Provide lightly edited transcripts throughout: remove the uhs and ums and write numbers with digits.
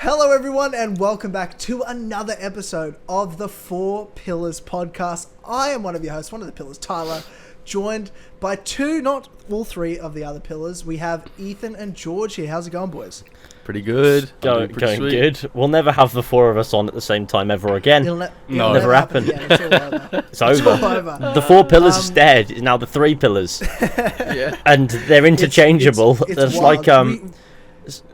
Hello everyone and welcome back to another episode of the Four Pillars podcast. I am one of your hosts, one of the pillars, Tyler, joined by two, not all three of the other pillars. We have Ethan and George here. How's it going, boys? Pretty good. Going good. We'll never have the four of us on at the same time ever again. It'll never happen. It's all over. It's over. The four pillars is dead. It's now the three pillars. Yeah. And they're interchangeable. It's There's wild. like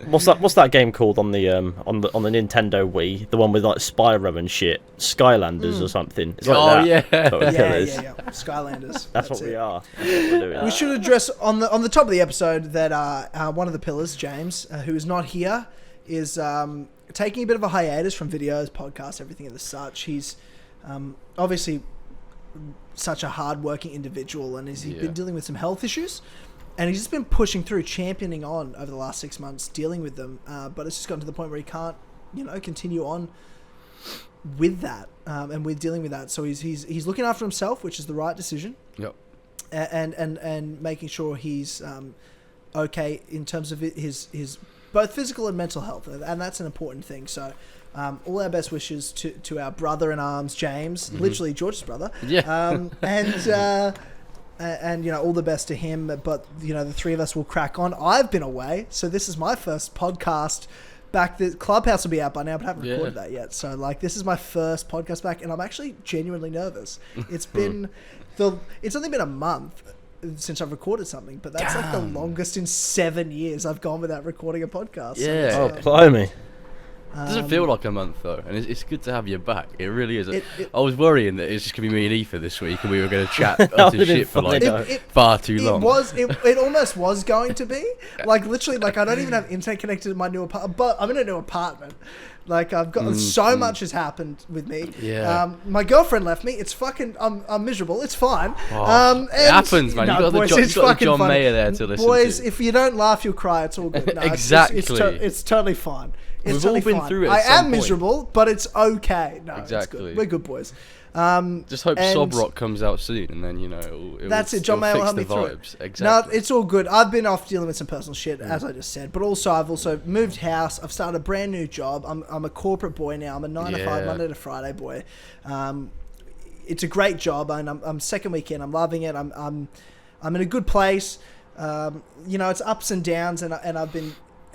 what's that game called on the Nintendo Wii? The one with like Spyro and shit, Skylanders or something. It's like yeah. That's what Yeah. Skylanders. That's what it. we are. That's what we're doing. We should address on the top of the episode that one of the pillars, James, who is not here, is taking a bit of a hiatus from videos, podcasts, everything of the such. He's obviously such a hard-working individual, and he's been dealing with some health issues, and he's just been pushing through, championing on over the last 6 months, dealing with them. But it's just gotten to the point where he can't, continue on with that, and we're dealing with that. So he's looking after himself, which is the right decision. Yep. And making sure he's okay in terms of his both physical and mental health, and that's an important thing. So all our best wishes to our brother in arms, James, literally George's brother. Yeah. And all the best to him. But the three of us will crack on. I've been away, so this is my first podcast back. The Clubhouse will be out by now, but I haven't recorded that yet. So this is my first podcast back, and I'm actually genuinely nervous. It's been it's only been a month since I've recorded something, but that's like the longest in 7 years I've gone without recording a podcast. Yeah. Oh, blimey. It doesn't feel like a month though, and it's good to have you back. It really is. I was worrying that it's just gonna be me and Ethan this week, and we were gonna chat into shit for like far too long. It almost was going to be literally I don't even have internet connected to my new apartment, but I'm in a new apartment. I've got so much has happened with me. Yeah. My girlfriend left me. It's fucking. I'm miserable. It's fine. And it happens, man. You got the John Mayer there to listen boys, to. If you don't laugh, you'll cry. It's all good. No, Exactly. It's totally fine. We've all been through it. I am miserable, but it's okay. No, exactly. It's good. We're good boys. Just hope Sob Rock comes out soon, and then that's it. John Mayer will help me through it. Exactly. No, it's all good. I've been off dealing with some personal shit, as I just said, but also I've also moved house. I've started a brand new job. I'm a corporate boy now. I'm a 9 to 5 Monday to Friday boy. It's a great job, and I'm second weekend. I'm loving it. I'm in a good place. It's ups and downs, and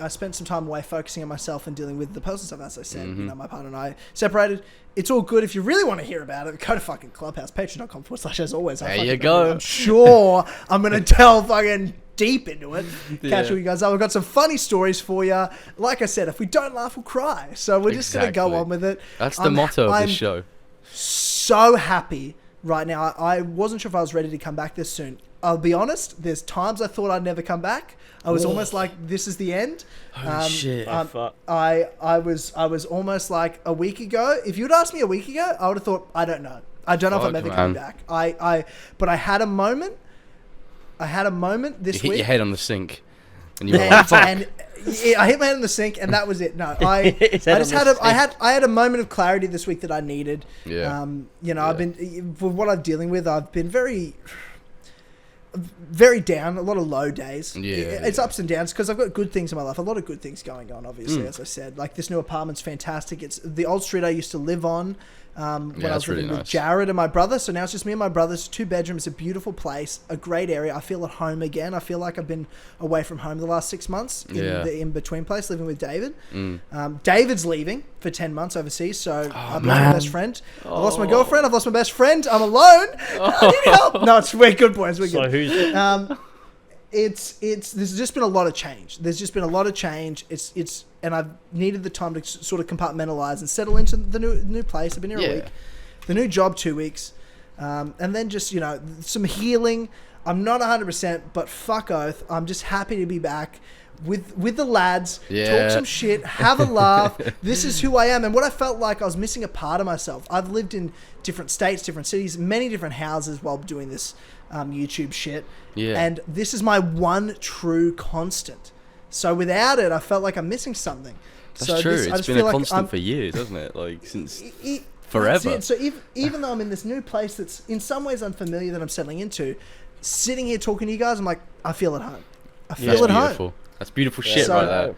I spent some time away focusing on myself and dealing with the personal stuff, as I said. My partner and I separated. It's all good. If you really want to hear about it, go to fucking Clubhouse, patreon.com/, as always. There you go. I'm sure I'm going to delve fucking deep into it. Catch all you guys up. We've got some funny stories for you. Like I said, if we don't laugh, we'll cry. So we're just going to go on with it. That's the motto of this show. So happy right now. I wasn't sure if I was ready to come back this soon. I'll be honest, there's times I thought I'd never come back. I was almost like, this is the end. Holy shit. I was almost like a week ago. If you'd asked me a week ago, I would have thought, I don't know. I don't know if I'm ever coming back. But I had a moment. This week. You hit your head on the sink. And you were like, fuck. And I hit my head on the sink, and that was it. No, I had a moment of clarity this week that I needed. Yeah. I've been, for what I'm dealing with, I've been very down, a lot of low days. It's ups and downs because I've got good things in my life, a lot of good things going on, obviously, as I said. Like, this new apartment's fantastic. It's the old street I used to live on when I was living with Jared and my brother. So now it's just me and my brother. It's 2 bedrooms, a beautiful place, a great area. I feel at home again. I feel like I've been away from home the last 6 months in the in-between place, living with David. David's leaving for 10 months overseas, so I've lost my best friend. I've lost my girlfriend. I've lost my best friend. I'm alone. I need help. No, we're good, boys. We're good. Who's there's just been a lot of change. And I've needed the time to sort of compartmentalize and settle into the new place. I've been here a week, the new job 2 weeks, and then just some healing. I'm not 100%, but fuck oath, I'm just happy to be back with the lads. Talk some shit, have a laugh. This is who I am. And what I felt like I was missing a part of myself. I've lived in different states, different cities, many different houses while doing this YouTube shit. And this is my one true constant. So without it, I felt like I'm missing something. That's true. It's been a constant for years, hasn't it? Like, since forever. So even though I'm in this new place that's in some ways unfamiliar that I'm settling into, sitting here talking to you guys, I'm like, I feel at home. I feel at home. That's beautiful shit right there.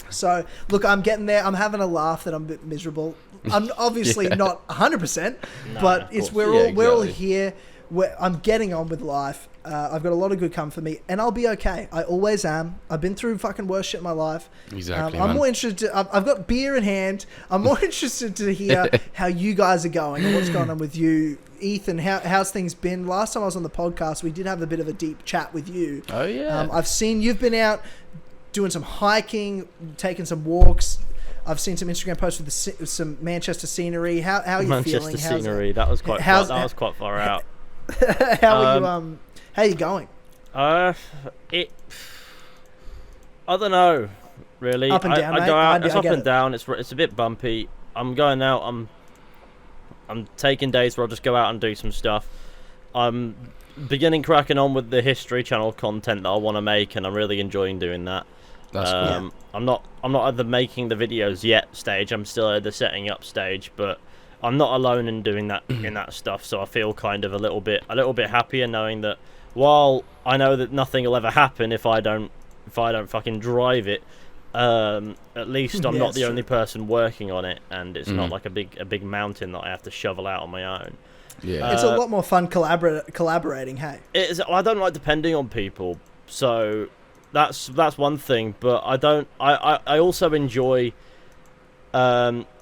So, look, I'm getting there. I'm having a laugh that I'm a bit miserable. I'm obviously not 100%, but we're all here. I'm getting on with life. I've got a lot of good come for me, and I'll be okay. I always am. I've been through fucking worse shit in my life. Exactly. I'm more interested. I've got beer in hand. I'm more interested to hear how you guys are going and what's going on with you, Ethan. How's things been? Last time I was on the podcast, we did have a bit of a deep chat with you. Oh yeah. I've seen you've been out doing some hiking, taking some walks. I've seen some Instagram posts with some Manchester scenery. How are you feeling? Manchester scenery. That was quite far out. How are you going? I don't know, really. Up and down, I mate. go out. It's I up get and it. down. It's a bit bumpy. I'm going out. I'm taking days where I'll just go out and do some stuff. I'm cracking on with the History Channel content that I want to make, and I'm really enjoying doing that. That's cool. I'm not at the making the videos yet stage. I'm still at the setting up stage, but I'm not alone in doing that in that stuff. So I feel kind of a little bit happier knowing that while I know that nothing will ever happen if I don't fucking drive it, at least I'm not the only person working on it, and it's not like a big mountain that I have to shovel out on my own. Yeah, it's a lot more fun collaborating. Hey, I don't like depending on people, so that's one thing. But I also enjoy,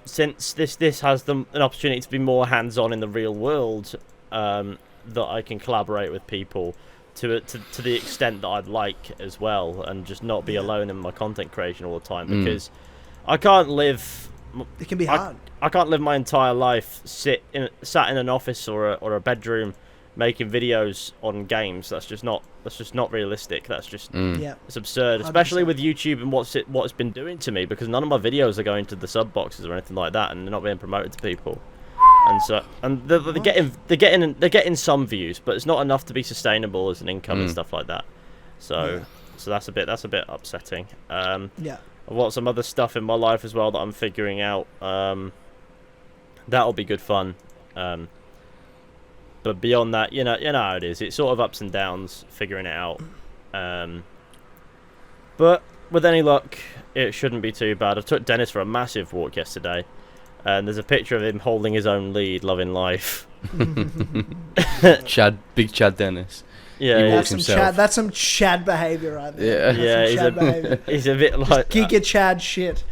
since this has an opportunity to be more hands-on in the real world, that I can collaborate with people to the extent that I'd like as well, and just not be alone in my content creation all the time, because I can't live. It can be hard. I can't live my entire life sat in an office or a bedroom making videos on games. That's just not realistic. That's just it's absurd, especially 100%. With YouTube and what it's been doing to me, because none of my videos are going to the sub boxes or anything like that, and they're not being promoted to people. And they're getting some views, but it's not enough to be sustainable as an income and stuff like that. So that's a bit upsetting. I've got some other stuff in my life as well that I'm figuring out. That'll be good fun. But beyond that, you know how it is. It's sort of ups and downs, figuring it out. But with any luck, it shouldn't be too bad. I took Dennis for a massive walk yesterday, and there's a picture of him holding his own lead, loving life. Big Chad Dennis. Yeah, that's some Chad behaviour right there. Yeah, he's a bit like Giga Chad shit.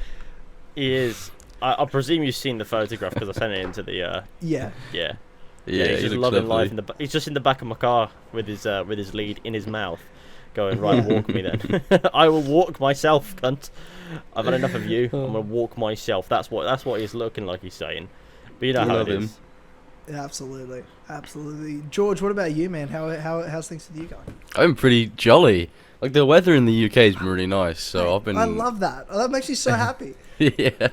He is. I presume you've seen the photograph because I sent it into the. Yeah. He's just loving life. He's just in the back of my car with his lead in his mouth, going, right, walk me then. I will walk myself, cunt. I've had enough of you. I'm gonna walk myself. That's what he's looking like. He's saying, but you know how it is. Yeah, absolutely. George, what about you, man? How's things with you going? I'm pretty jolly. Like, the weather in the UK has been really nice, so I love that. That makes me so happy. Yeah,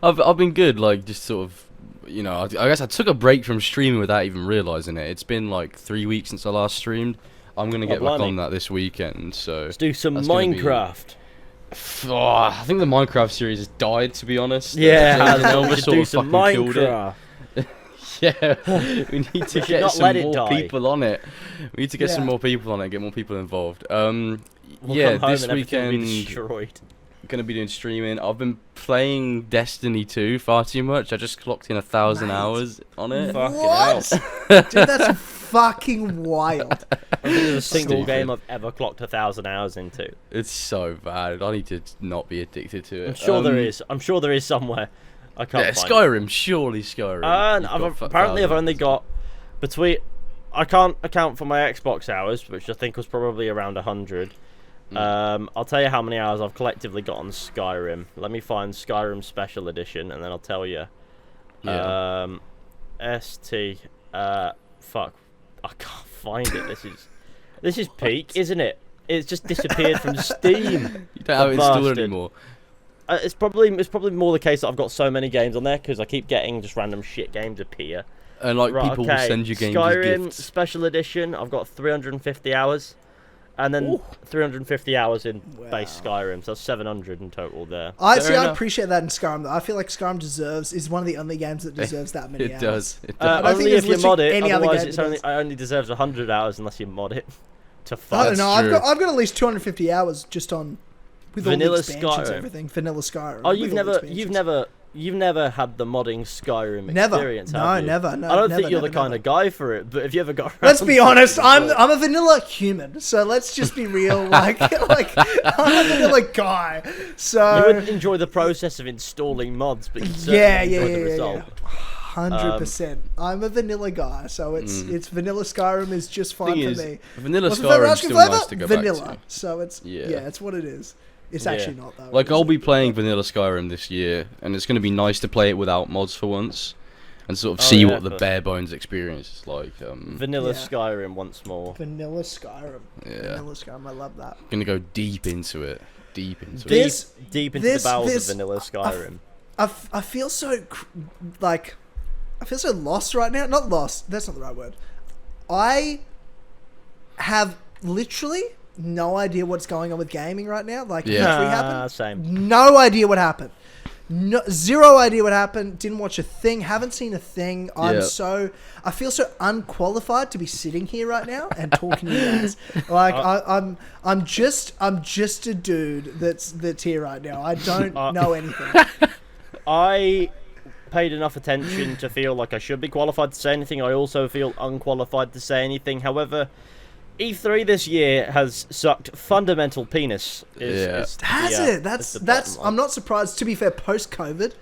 I've been good. Like, just sort of, I guess I took a break from streaming without even realizing it. It's been like 3 weeks since I last streamed. I'm gonna get back on that this weekend. So let's do some Minecraft. I think the Minecraft series has died, to be honest. Yeah, we should do some Minecraft. Yeah, we need to get some more people on it. We need to get some more people on it, get more people involved. This weekend gonna be doing streaming. I've been playing Destiny 2 far too much. I just clocked in 1,000 hours on it. What? Dude, that's fucking wild. I think there's a single game I've ever clocked 1,000 hours into. It's so bad. I need to not be addicted to it. I'm sure there is. I'm sure there is somewhere. I can't find Skyrim. it. Surely Skyrim. I've only got between. I can't account for my Xbox hours, which I think was probably around 100. I'll tell you how many hours I've collectively got on Skyrim. Let me find Skyrim Special Edition, and then I'll tell you. Fuck, I can't find it. This is peak, isn't it? It's just disappeared from Steam. You don't have it installed anymore. It's probably more the case that I've got so many games on there because I keep getting just random shit games appear. And people will send you games as Skyrim gifts. Special Edition, I've got 350 hours. And then 350 hours in base Skyrim, so that's 700 in total there. I appreciate that in Skyrim, though. I feel like Skyrim is one of the only games that deserves that many hours. It does. Only if you mod it, otherwise it only deserves 100 hours unless you mod it to fuck. I don't know, I've got at least 250 hours just on with all the expansions, everything. Vanilla Skyrim. Oh, you've never had the modding Skyrim experience, have you? Never. No, I don't never, think you're the kind of guy for it, but if you ever got around, let's be honest, I'm a vanilla human, so let's just be real. Like I'm a vanilla guy. So you wouldn't enjoy the process of installing mods, but you certainly enjoy the result. 100%. I'm a vanilla guy, so it's vanilla Skyrim is just fine for me. Vanilla Skyrim is still nice to go vanilla. back to. So it's it's what it is. It's actually not though. Like I'll be playing vanilla Skyrim this year, and it's going to be nice to play it without mods for once, and sort of see what the bare bones experience is like. Vanilla Skyrim once more. Vanilla Skyrim. Yeah. Vanilla Skyrim. I love that. Gonna go deep into it. Deep into the bowels of vanilla Skyrim. I feel so I feel so lost right now. Not lost. That's not the right word. I have literally no idea what's going on with gaming right now. Like, E3 happened. Same. No idea what happened. Zero idea what happened. Didn't watch a thing. Haven't seen a thing. I feel so unqualified to be sitting here right now and talking to you guys. Like, I'm just a dude that's here right now. I don't know anything. I paid enough attention to feel like I should be qualified to say anything. I also feel unqualified to say anything. However, E3 this year has sucked fundamental penis. Has it? That's. I'm not surprised. To be fair, post-COVID,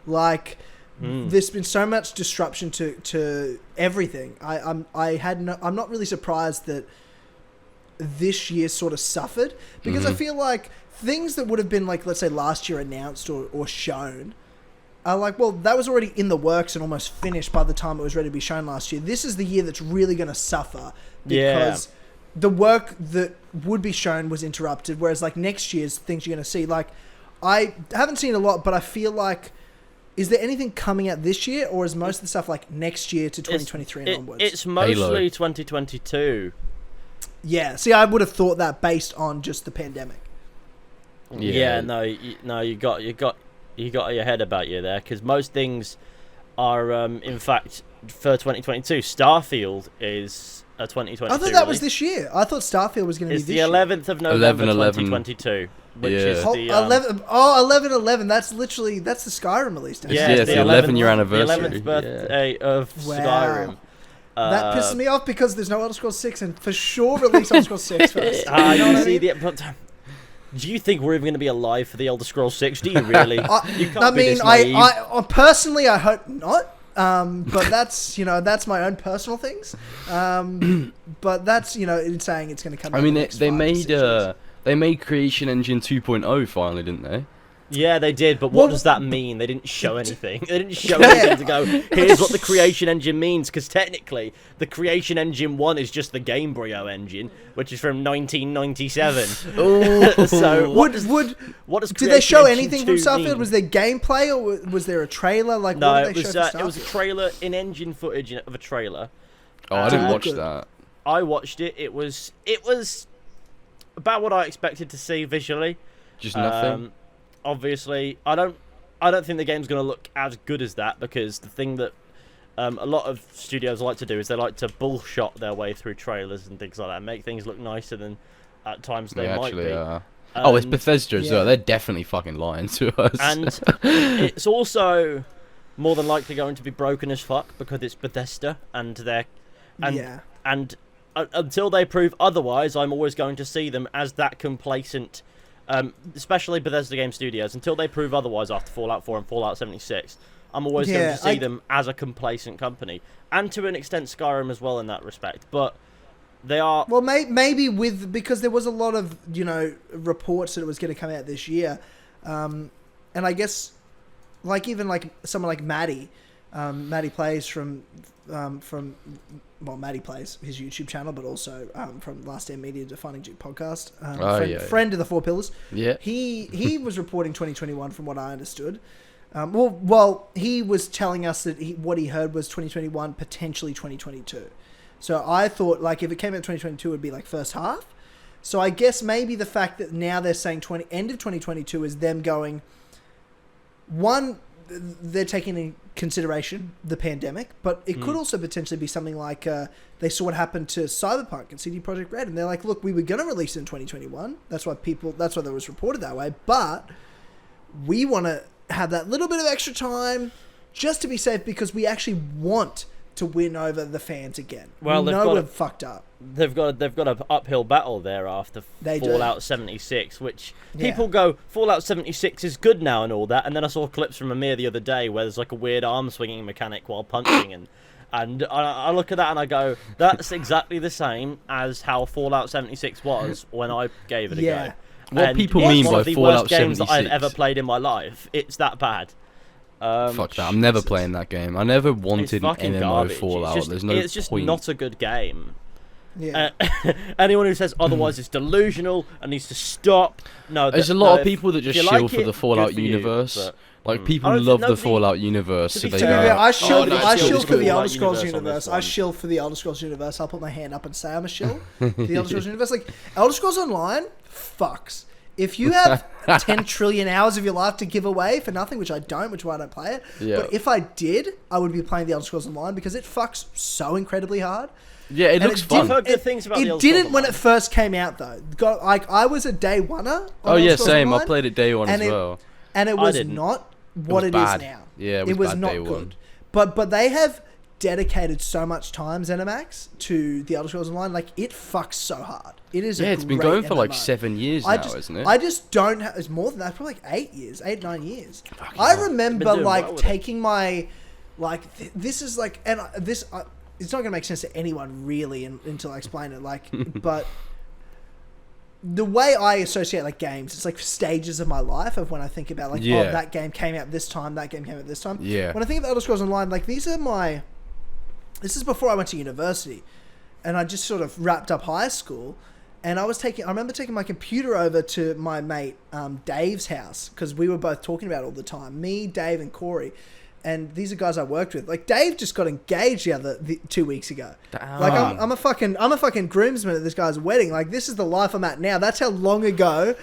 like there's been so much disruption to everything. I'm not really surprised that this year sort of suffered because I feel like things that would have been like, let's say, last year announced or shown. Like, well, that was already in the works and almost finished by the time it was ready to be shown last year. This is the year that's really going to suffer because the work that would be shown was interrupted, whereas, like, next year's things you're going to see. Like, I haven't seen a lot, but I feel like, is there anything coming out this year, or is most of the stuff, like, next year to 2023 and onwards? It's mostly 2022. Yeah, see, I would have thought that based on just the pandemic. No, you got your head about you there, because most things are, in fact, for 2022. Starfield is a 2022 I thought that was this year. I thought Starfield was going to be this year. It's the 11th of November 2022, which is the... 11/11, that's the Skyrim release date. Yeah, it's the 11th-year anniversary. The 11th birthday of Skyrim. That pisses me off because there's no Elder Scrolls 6, and for sure release Elder Scrolls 6 first. Do you think we're even going to be alive for the Elder Scrolls 6? Do you really? I personally, I hope not. But that's my own personal things. But that's it's saying it's going to come. I mean, they made Creation Engine 2.0 finally, didn't they? Yeah, they did, but what does that mean? They didn't show anything. They didn't show anything to go, here's what the Creation Engine means, because technically, the Creation Engine 1 is just the Game Boy engine, which is from 1997. So, what does did they show anything from Starfield? Was there gameplay, or was there a trailer? Like, no, what did they show for Starfield? It was a trailer, in-engine footage of a trailer. Oh, I didn't watch that. I watched it. It was about what I expected to see visually. Just nothing? Obviously, I don't think the game's going to look as good as that, because the thing that a lot of studios like to do is they like to bullshot their way through trailers and things like that, make things look nicer than at times they might be. It's Bethesda as well. They're definitely fucking lying to us. And it's also more than likely going to be broken as fuck because it's Bethesda, and until they prove otherwise, I'm always going to see them as that complacent. Especially Bethesda Game Studios, until they prove otherwise after Fallout 4 and Fallout 76, I'm always going to see them as a complacent company, and to an extent Skyrim as well in that respect. But they are maybe because there was a lot of reports that it was going to come out this year, and I guess even someone like Maddie plays from Maddie plays his YouTube channel, but also from Last Stand Media Defining Duke podcast. Friend of the Four Pillars. Yeah. He was reporting 2021 from what I understood. Well, he was telling us that what he heard was 2021, potentially 2022. So I thought if it came out 2022, it would be first half. So I guess maybe the fact that now they're saying end of 2022 is them going, one, they're taking in consideration the pandemic, but it could also potentially be something like they saw what happened to Cyberpunk and CD Projekt Red, and they're like, look, we were going to release it in 2021. That's why that was reported that way, but we want to have that little bit of extra time just to be safe because we actually want to win over the fans again. Well, we've fucked up. They've got an uphill battle there after Fallout 76, which people go, Fallout 76 is good now and all that, and then I saw clips from Ameer the other day where there's like a weird arm swinging mechanic while punching, and I look at that and I go, that's exactly the same as how Fallout 76 was when I gave it a go. What people mean by Fallout 76? It's one of the worst games that I've ever played in my life. It's that bad. Fuck that! I'm never playing that game. I never wanted an MMO garbage. Fallout. There's no point. It's just not a good game. Yeah. Anyone who says otherwise is delusional and needs to stop. No, there's a lot of people that just shill for the Fallout universe. Like people love the Fallout universe. So they go, I shill for the Elder Scrolls universe. I shill for the Elder Scrolls universe. I'll put my hand up and say I'm a shill. The Elder Scrolls universe, like Elder Scrolls Online, fucks. If you have 10 trillion hours of your life to give away for nothing, which I don't, which is why I don't play it. Yeah. But if I did, I would be playing the Elder Scrolls Online because it fucks so incredibly hard. Yeah, it looks fun. I've heard good things about the Elder Scrolls Online. It didn't when it first came out, though. I was a day oneer. Oh, yeah, same. I played it day one as well. And it was not what it is now. Yeah, it was not good. But they have dedicated so much time, ZeniMax, to the Elder Scrolls Online. Like, it fucks so hard. It is it's been going for like 7 years now, isn't it? I just don't have... It's more than that. Probably like 9 years. I remember, like, taking my... Like, this is like... And this... it's not going to make sense to anyone, really, until I explain it. Like, but... The way I associate, like, games, it's like stages of my life of when I think about, like, oh, that game came out this time, that game came out this time. Yeah. When I think of Elder Scrolls Online, like, these are my... This is before I went to university. And I just sort of wrapped up high school. And I remember taking my computer over to my mate Dave's house because we were both talking about it all the time. Me, Dave, and Corey. And these are guys I worked with. Like, Dave just got engaged 2 weeks ago. Like, I'm a fucking groomsman at this guy's wedding. Like, this is the life I'm at now. That's how long ago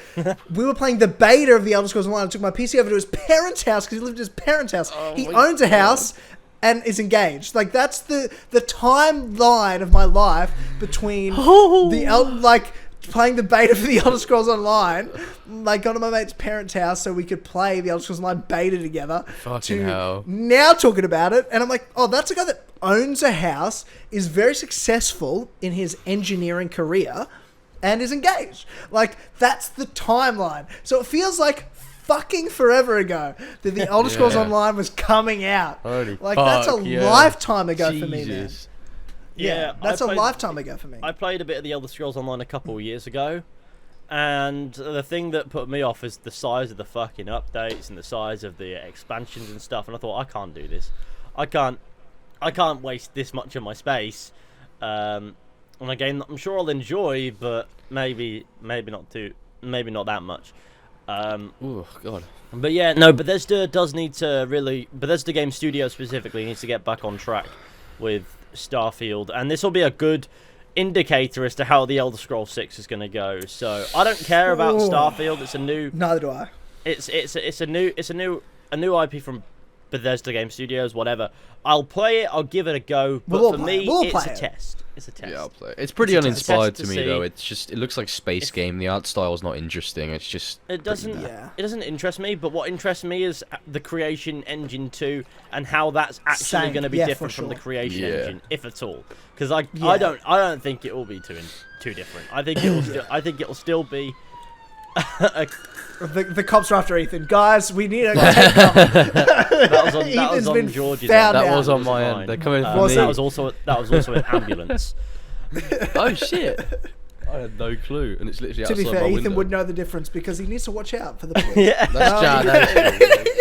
we were playing the beta of the Elder Scrolls Online. I took my PC over to his parents' house because he lived at his parents' house. He owns a house and is engaged. Like, that's the timeline of my life between playing the beta for the Elder Scrolls Online, like, got to my mate's parents' house so we could play the Elder Scrolls Online beta together. Fucking hell. Now talking about it, and I'm like, oh, that's a guy that owns a house, is very successful in his engineering career, and is engaged. Like, that's the timeline. So it feels like fucking forever ago that the Elder Scrolls Online was coming out. Holy that's a lifetime ago for me, man. Yeah, that's a lifetime ago for me. I played a bit of the Elder Scrolls Online a couple of years ago, and the thing that put me off is the size of the fucking updates and the size of the expansions and stuff. And I thought, I can't do this. I can't waste this much of my space on a game that I'm sure I'll enjoy, but maybe not that much. Oh God. But yeah, no, Bethesda does need to really. Bethesda Game Studio specifically needs to get back on track with Starfield, and this will be a good indicator as to how the Elder Scrolls 6 is going to go. So I don't care about Starfield. It's a new. Neither do I. It's a new IP from Bethesda Game Studios. Whatever. I'll play it. I'll give it a go. But for me, it's a test. It's a test. Yeah, I'll play it. It's pretty uninspired to me though. It's just, it looks like space game. The art style is not interesting. It's just. It doesn't. It doesn't interest me. But what interests me is the Creation Engine 2 and how that's actually going to be different from the Creation Engine, if at all. Because I don't think it will be too different. I think it will still be. The cops are after Ethan. Guys, we need a take cover. That was on George's end. That was on my end. They're coming for me. That was also an ambulance. Oh shit. I had no clue, and it's literally outside my window. To be fair, Ethan would know the difference because he needs to watch out for the police. Yeah,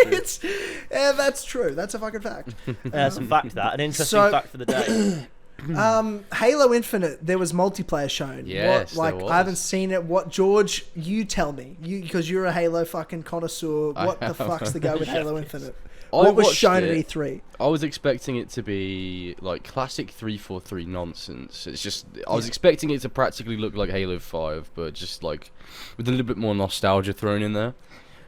that's that's true. That's a fucking fact. That's a fact. An interesting fact for the day. Halo Infinite, there was multiplayer shown. Yes, I haven't seen it. What, George? You tell me. Because you're a Halo fucking connoisseur. What the fuck's the go with Halo Infinite? What was shown at E3? I was expecting it to be like classic 343 nonsense. It's just, I was expecting it to practically look like Halo 5, but just like with a little bit more nostalgia thrown in there.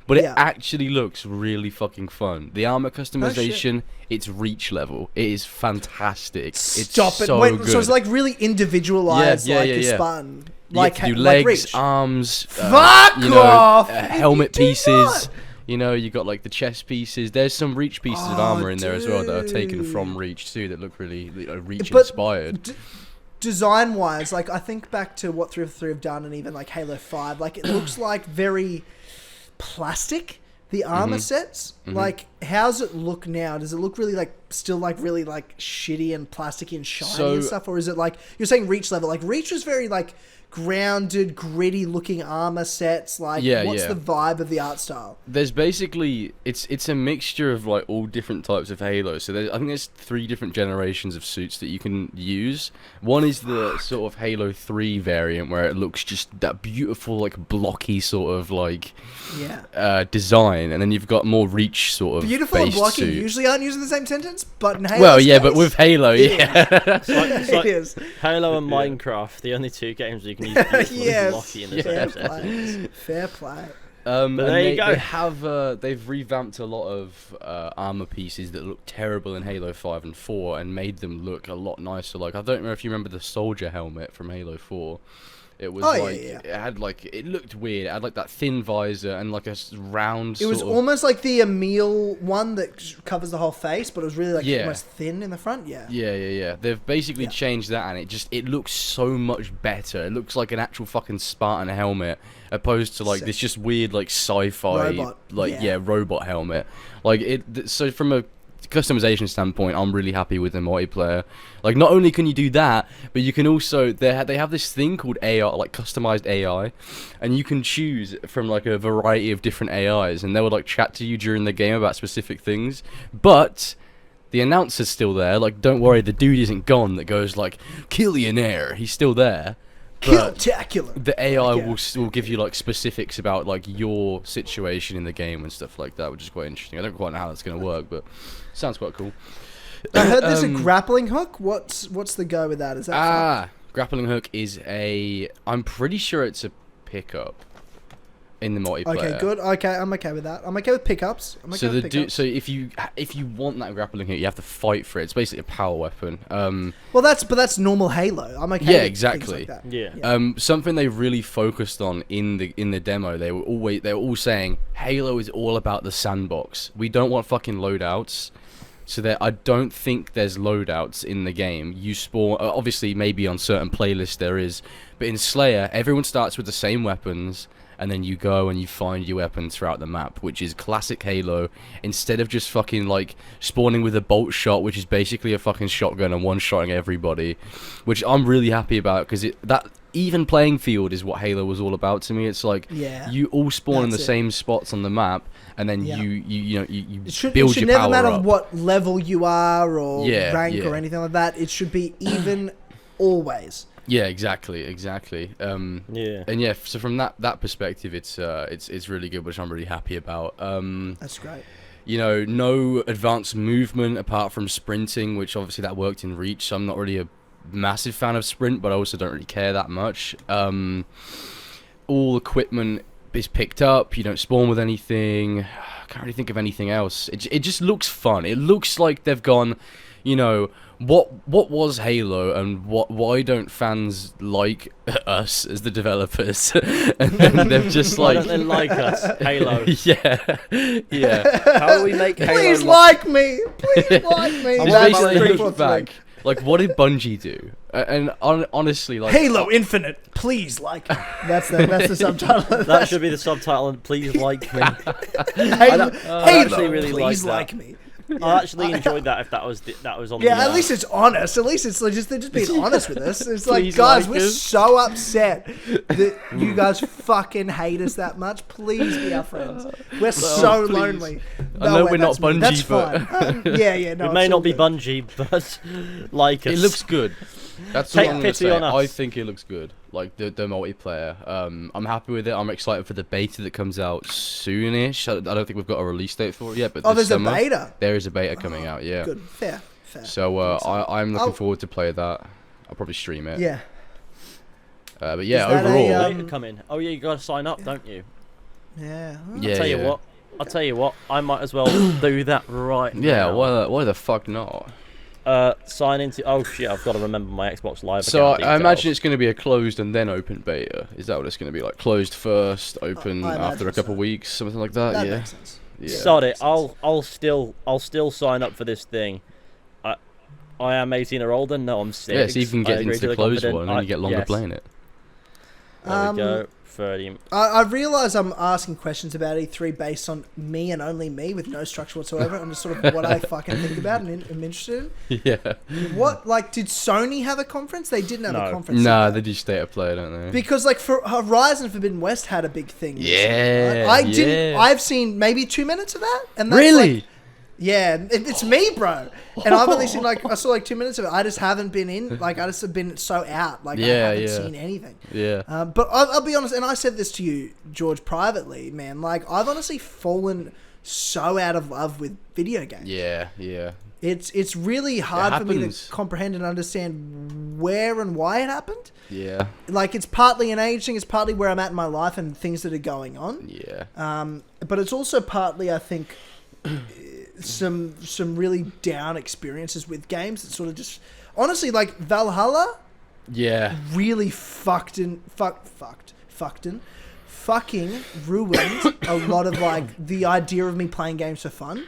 but it actually looks really fucking fun. The armor customization, it's reach level. It is fantastic. Stop it's it! so Wait, good. so it's like really individualized, like a Spartan. Like you do like legs, reach. arms, Fuck off! Helmet pieces. You know, you got like the chest pieces. There's some Reach pieces of armor in there as well that are taken from Reach too, that look really Reach inspired. Design-wise, like I think back to what 343 have done, and even like Halo 5, like it looks like very plastic. The armor sets, like, how's it look now? Does it look really like still like really like shitty and plasticky and shiny and stuff, or is it like you're saying Reach level? Like Reach was very like grounded, gritty looking armor sets. Like, what's the vibe of the art style? There's basically it's a mixture of like all different types of Halo. So I think there's 3 different generations of suits that you can use. One is the sort of Halo 3 variant where it looks just that beautiful like blocky sort of like design, and then you've got more Reach sort of beautiful and blocky suit. Usually aren't used in the same sentence, but in Halo but with Halo, it's like it is. Halo and Minecraft, the only 2 games where you can use beautiful and blocky in the same sentence. Fair play. But there you go. They've revamped a lot of armor pieces that look terrible in Halo 5 and 4 and made them look a lot nicer. Like, I don't know if you remember the soldier helmet from Halo 4. It was it had like, it looked weird. It had like that thin visor and like a round. It was almost like the Ameer one that covers the whole face, but it was really like almost thin in the front. Yeah. They've basically changed that, and it looks so much better. It looks like an actual fucking Spartan helmet, opposed to like this just weird like sci-fi robot helmet. Like so from a customization standpoint, I'm really happy with the multiplayer. Like, not only can you do that, but you can also they have this thing called AI, like customized AI, and you can choose from like a variety of different AIs, and they would like chat to you during the game about specific things. But the announcer's still there. Like, don't worry, the dude isn't gone. That goes like Killionaire. He's still there. Killtacular. The AI will give you like specifics about like your situation in the game and stuff like that, which is quite interesting. I don't quite know how that's going to work, but sounds quite cool. I heard there's a grappling hook. What's the go with that? Is that grappling hook is I'm pretty sure it's a pickup in the multiplayer. Okay, good. Okay, I'm okay with that. I'm okay with pickups. So if you want that grappling hook, you have to fight for it. It's basically a power weapon. Well, that's normal Halo. I'm okay. Yeah, with exactly. Things like that. Yeah. Something they really focused on in the demo. They were all saying Halo is all about the sandbox. We don't want fucking loadouts. So I don't think there's loadouts in the game. You spawn, obviously maybe on certain playlists there is, but in Slayer everyone starts with the same weapons. And then you go and you find your weapons throughout the map, which is classic Halo. Instead of just fucking like spawning with a bolt shot, which is basically a fucking shotgun and one-shotting everybody, which I'm really happy about, because that even playing field is what Halo was all about to me. It's like you all spawn in the same spots on the map, and then you build your power up. It should never matter what level you are or rank or anything like that. It should be even always. Yeah, exactly. And so from that perspective, it's really good, which I'm really happy about. That's great. You know, no advanced movement apart from sprinting, which obviously that worked in Reach. So I'm not really a massive fan of sprint, but I also don't really care that much. All equipment is picked up. You don't spawn with anything. I can't really think of anything else. It just looks fun. It looks like they've gone, you know, what was Halo, and why don't fans like us as the developers? And then they've just like, why don't they like us, Halo? Yeah. How do we make Halo? Please like me. Please like me. It's basically looked back. Like, what did Bungie do? And honestly, like, Halo Infinite, please like me. That's the subtitle. That should be the subtitle. And please like me. Halo, actually really please like me. I actually enjoyed that. If that was on. Yeah, at least it's honest. At least it's just they're just being honest with us. It's like, guys, we're so upset that you guys fucking hate us that much. Please be our friends. We're so lonely. I know we're not Bungie, that's but fine. No, it may not be Bungie, but like us. It looks good. That's Take what I'm gonna pity say. on us. I think it looks good. Like the multiplayer. I'm happy with it. I'm excited for the beta that comes out soonish. I don't think we've got a release date for it yet, but there's a beta. There is a beta coming out. Yeah. Good. Fair. So I'm looking forward to play that. I'll probably stream it. Yeah. But yeah, overall. Beta coming. Oh yeah, you gotta sign up, don't you? Yeah. I'll tell you what. I might as well do that right now. Yeah. Why the fuck not? Sign into. Oh shit! I've got to remember my Xbox Live. So I imagine it's going to be a closed and then open beta. Is that what it's going to be like? Closed first, open after a couple of weeks, something like that. That yeah. makes sense. Yeah. Sod it. I'll still sign up for this thing. I am 18 or older. No, I'm 6. Yeah, so you can get into the closed one and you get longer playing it. There we go. 30. I realise I'm asking questions about E3 based on me and only me with no structure whatsoever and just sort of what I fucking think about and am interested in. Yeah. What, like, did Sony have a conference? They didn't have a conference. Nah, they do state of play, don't they? Because, like, for Horizon Forbidden West had a big thing. Yeah. I've seen maybe 2 minutes of that. And that's really? Like, yeah, it's me, bro. And I've only seen I saw like 2 minutes of it. I just haven't been in. Like, I just have been so out. Like, I haven't seen anything. Yeah. But I'll be honest, and I said this to you, George, privately, man. Like, I've honestly fallen so out of love with video games. Yeah, yeah. It's really hard for me to comprehend and understand where and why it happened. Yeah. Like, it's partly an age thing. It's partly where I'm at in my life and things that are going on. Yeah. But it's also partly, I think, some really down experiences with games that sort of just honestly, like Valhalla, really fucking ruined a lot of like the idea of me playing games for fun.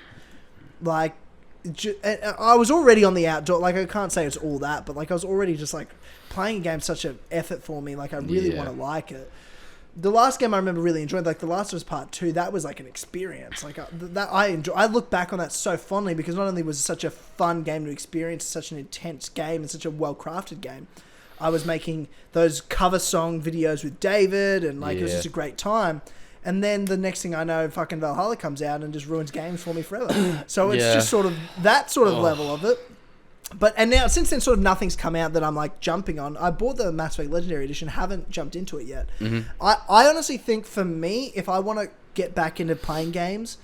Like, I was already on the outdoor. Like, I can't say it's all that, but like I was already just like playing a game such an effort for me. Like, I really want to like it. The last game I remember really enjoying, like The Last of Us Part 2, that was like an experience. Like I look back on that so fondly because not only was it such a fun game to experience, such an intense game and such a well-crafted game, I was making those cover song videos with David and like it was just a great time. And then the next thing I know, fucking Valhalla comes out and just ruins games for me forever. So it's just sort of that sort of level of it. And now, since then, sort of nothing's come out that I'm like jumping on. I bought the Mass Effect Legendary Edition, haven't jumped into it yet. Mm-hmm. I honestly think for me, if I want to get back into playing games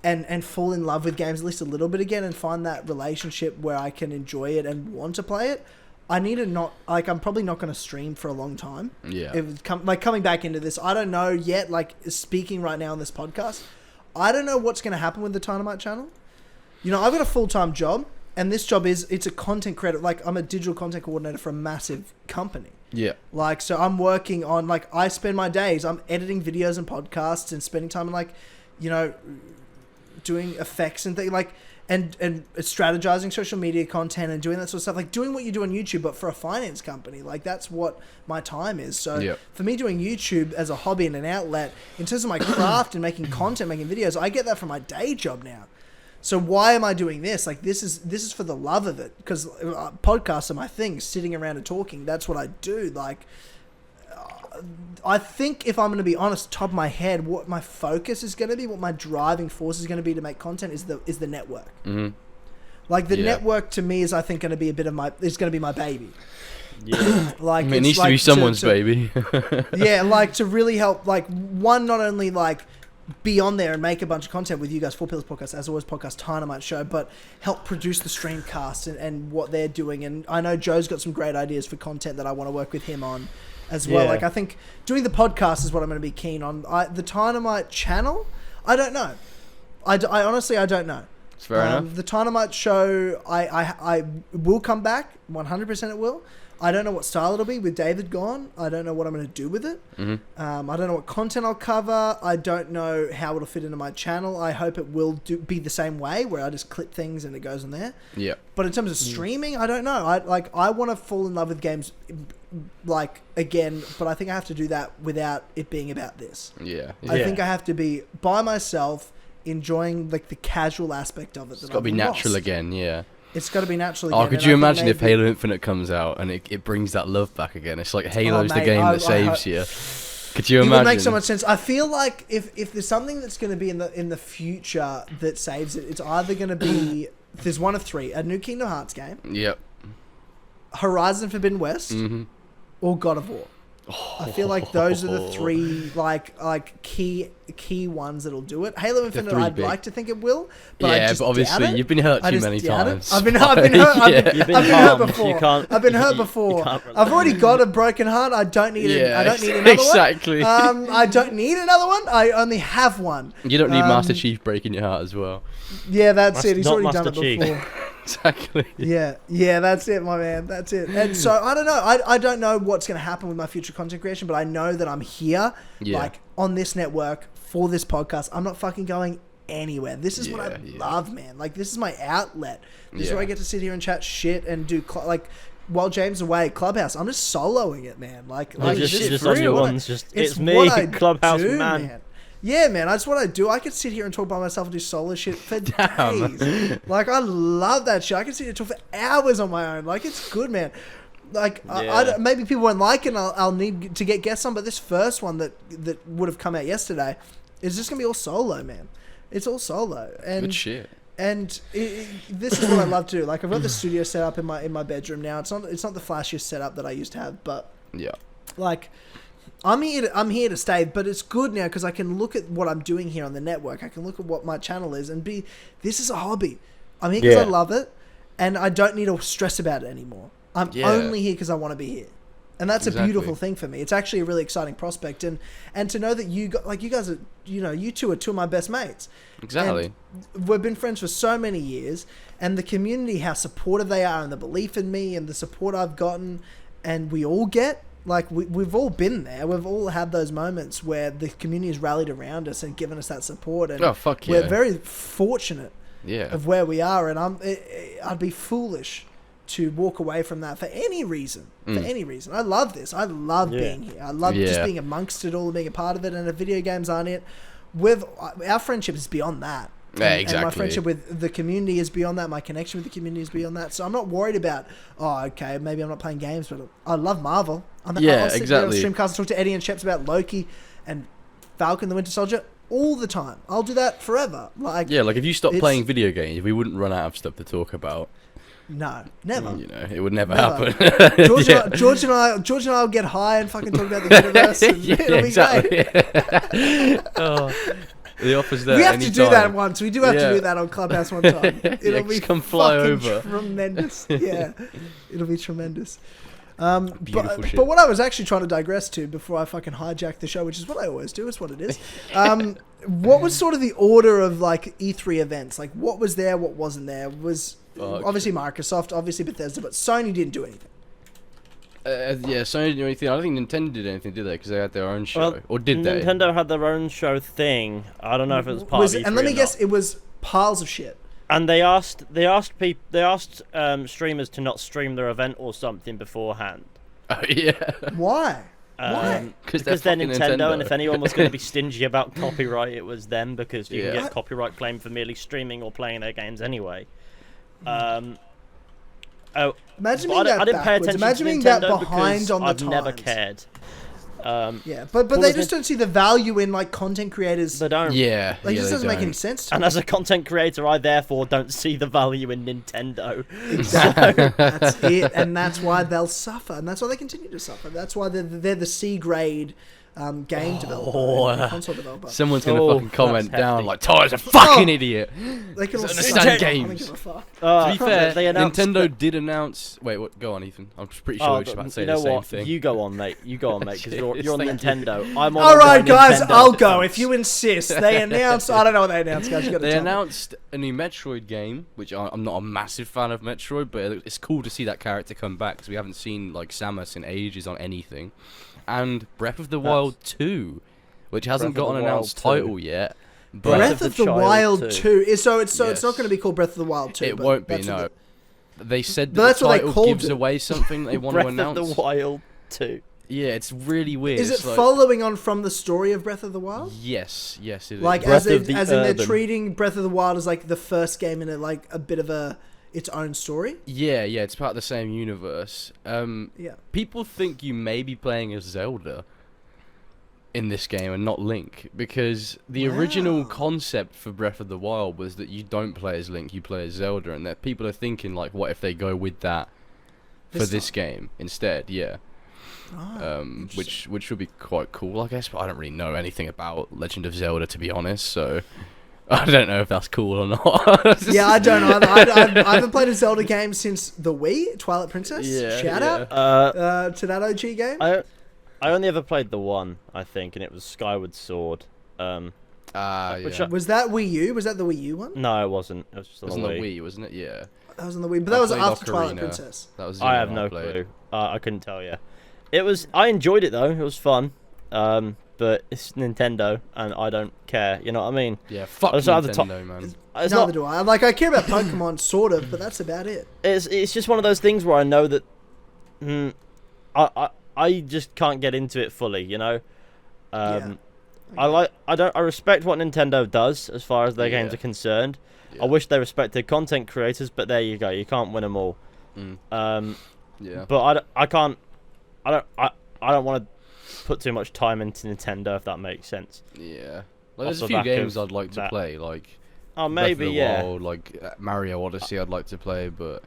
and fall in love with games at least a little bit again and find that relationship where I can enjoy it and want to play it, I need to not, like, I'm probably not going to stream for a long time. Yeah. Coming back into this, I don't know yet, like, speaking right now on this podcast, I don't know what's going to happen with the Dynamite channel. You know, I've got a full-time job. And this job it's a content creator. Like, I'm a digital content coordinator for a massive company. Yeah. Like, so I'm working on, like, I spend my days, I'm editing videos and podcasts and spending time on, like, you know, doing effects and things, like, and strategizing social media content and doing that sort of stuff. Like, doing what you do on YouTube, but for a finance company. Like, that's what my time is. So, for me, doing YouTube as a hobby and an outlet, in terms of my craft and making content, making videos, I get that from my day job now. So why am I doing this? Like, this is for the love of it, because podcasts are my thing. Sitting around and talking, that's what I do. Like, I think if I'm going to be honest, top of my head, what my focus is going to be, what my driving force is going to be to make content is the network. Mm-hmm. Like, the network to me is, I think, going to be a bit of is going to be my baby. Yeah. Like, it needs to be someone's baby. Yeah, like, to really help, like, one, not only like be on there and make a bunch of content with you guys, 4 Pillars Podcast, As Always Podcast, Dynamite Show, but help produce the streamcast and what they're doing. And I know Joe's got some great ideas for content that I want to work with him on as well. Like, I think doing the podcast is what I'm going to be keen on. The Dynamite channel, I don't know. I honestly, I don't know. It's fair enough. The Dynamite Show, I will come back, 100% it will. I don't know what style it'll be with David gone. I don't know what I'm going to do with it. Mm-hmm. I don't know what content I'll cover. I don't know how it'll fit into my channel. I hope it will be the same way, where I just clip things and it goes in there. Yeah. But in terms of streaming, I don't know. I want to fall in love with games, like, again, but I think I have to do that without it being about this. Yeah. I think I have to be by myself, enjoying, like, the casual aspect of it. It's got to be natural again. Yeah. It's got to be natural again. Oh, could you imagine if Halo Infinite comes out and it brings that love back again? It's like Halo's the game that saves you. Could you imagine? It would make so much sense. I feel like if there's something that's going to be in the future that saves it, it's either going to be there's one of 3: a new Kingdom Hearts game. Yep. Horizon Forbidden West, or God of War. I feel like those are the three like key ones that'll do it. Halo Infinite, I'd like to think it will, but I just obviously doubt it. you've been hurt too many times. I've been hurt before. I've been hurt before. I've already got a broken heart. I don't need it. I don't need another exactly. one. I don't need another one. I only have one. You don't need Master Chief breaking your heart as well. Yeah, that's it. He's already done it before. Exactly. Yeah, that's it, my man. That's it. And so I don't know. I don't know what's going to happen with my future content creation, but I know that I'm here, like on this network for this podcast. I'm not fucking going anywhere. This is what I love, man. Like this is my outlet. This is where I get to sit here and chat shit and do like. While James is away, Clubhouse, I'm just soloing it, man. Like just on your ones. It's me, Clubhouse man. Yeah, man, that's what I do. I could sit here and talk by myself and do solo shit for days. Like, I love that shit. I can sit here and talk for hours on my own. Like, it's good, man. Like, maybe people won't like it and I'll need to get guests on, but this first one that would have come out yesterday is just going to be all solo, man. It's all solo. And, good shit. And this is what I love to do. Like, I've got the studio set up in my bedroom now. It's not the flashiest setup that I used to have, but... Yeah. Like... I'm here to stay, but it's good now because I can look at what I'm doing here on the network. I can look at what my channel is and this is a hobby. I'm here because I love it, and I don't need to stress about it anymore. I'm only here because I want to be here, and that's a beautiful thing for me. It's actually a really exciting prospect, and to know that you guys are, you two are two of my best mates. Exactly. And we've been friends for so many years, and the community, how supportive they are, and the belief in me, and the support I've gotten, and we all get. Like, we've all been there. We've all had those moments where the community has rallied around us and given us that support. And we're very fortunate of where we are. And I'd be foolish to walk away from that for any reason. For any reason. I love this. I love being here. I love just being amongst it all, being a part of it. And if video games aren't it, our friendship is beyond that. Yeah, exactly. And my friendship with the community is beyond that. My connection with the community is beyond that. So I'm not worried about, maybe I'm not playing games, but I love Marvel. I'll sit there on Streamcast and talk to Eddie and Sheps about Loki and Falcon the Winter Soldier all the time. I'll do that forever. Like if you stop playing video games, we wouldn't run out of stuff to talk about. No, never. It would never happen. George and I will get high and fucking talk about the universe. And it'll be great. The offer's there. We have to do that once. We do have to do that on Clubhouse one time. It'll be come fly over. Tremendous. Yeah, it'll be tremendous. But what I was actually trying to digress to before I fucking hijack the show, which is what I always do, is what it is. What was sort of the order of like E3 events? Like what was there, what wasn't there? Was obviously Microsoft, obviously Bethesda, but Sony didn't do anything. Sony didn't do anything. I don't think Nintendo did anything, did they? Because they had their own show, or did they? Nintendo had their own show thing. I don't know if it was part of E3 and let me guess, it was piles of shit. And they asked streamers to not stream their event or something beforehand. Oh yeah. Why? Why? Because they're Nintendo, and if anyone was going to be stingy about copyright, it was them, because you can get copyright claim for merely streaming or playing their games anyway. Imagine being that backwards. Imagine being that behind on the times. I've never cared. But they just don't see the value in like content creators. They don't. It just doesn't make any sense to me. And as a content creator, I therefore don't see the value in Nintendo. Exactly. That's it, and that's why they'll suffer, and that's why they continue to suffer. That's why they're the C grade game developer, console developer. Someone's gonna fucking comment down like, "Tyler's a fucking idiot." They can all understand games. To be fair, Nintendo did announce. Wait, what? Go on, Ethan. I'm pretty sure you're just about to say the same thing. You go on, mate. Because you're on Nintendo. I'm on. All right, guys, I'll go if you insist. They announced. I don't know what they announced, guys. They announced a new Metroid game, which I'm not a massive fan of Metroid, but it's cool to see that character come back because we haven't seen like Samus in ages on anything. And Breath of the Wild 2, which hasn't got an announced title yet. But Breath of the Wild 2 so it's not going to be called Breath of the Wild 2. It won't be, no. They said that the title gives away something they want to announce. Breath of the Wild 2. Yeah, it's really weird. Is it following on from the story of Breath of the Wild? Yes, it is. Like as in they're treating Breath of the Wild as like the first game in a bit of its own story? Yeah, it's part of the same universe. People think you may be playing as Zelda in this game and not Link, because the original concept for Breath of the Wild was that you don't play as Link, you play as Zelda, and that people are thinking like, what if they go with that for this game instead? which would be quite cool, I guess. But I don't really know anything about Legend of Zelda, to be honest. So I don't know if that's cool or not. Yeah, I don't know. I haven't played a Zelda game since the Wii, Twilight Princess. Shout out to that OG game. I only ever played the one, I think, and it was Skyward Sword. Was that Wii U? Was that the Wii U one? No, it wasn't. It was just on the Wii, wasn't it? Yeah. That was on the Wii, but that was after Twilight Princess. That was I have no clue. I couldn't tell you. It was. I enjoyed it though. It was fun. But it's Nintendo, and I don't care. You know what I mean? Yeah, fuck Nintendo, man. Neither do I. Like, I care about Pokemon, sort of, but that's about it. It's just one of those things where I know that I just can't get into it fully. You know. I respect what Nintendo does as far as their games are concerned. I wish they respected content creators, but there you go. You can't win them all. But I don't want to put too much time into Nintendo, if that makes sense. Yeah. Like, there's a few games I'd like to play, like maybe Breath of the Wild, like Mario Odyssey I'd like to play, but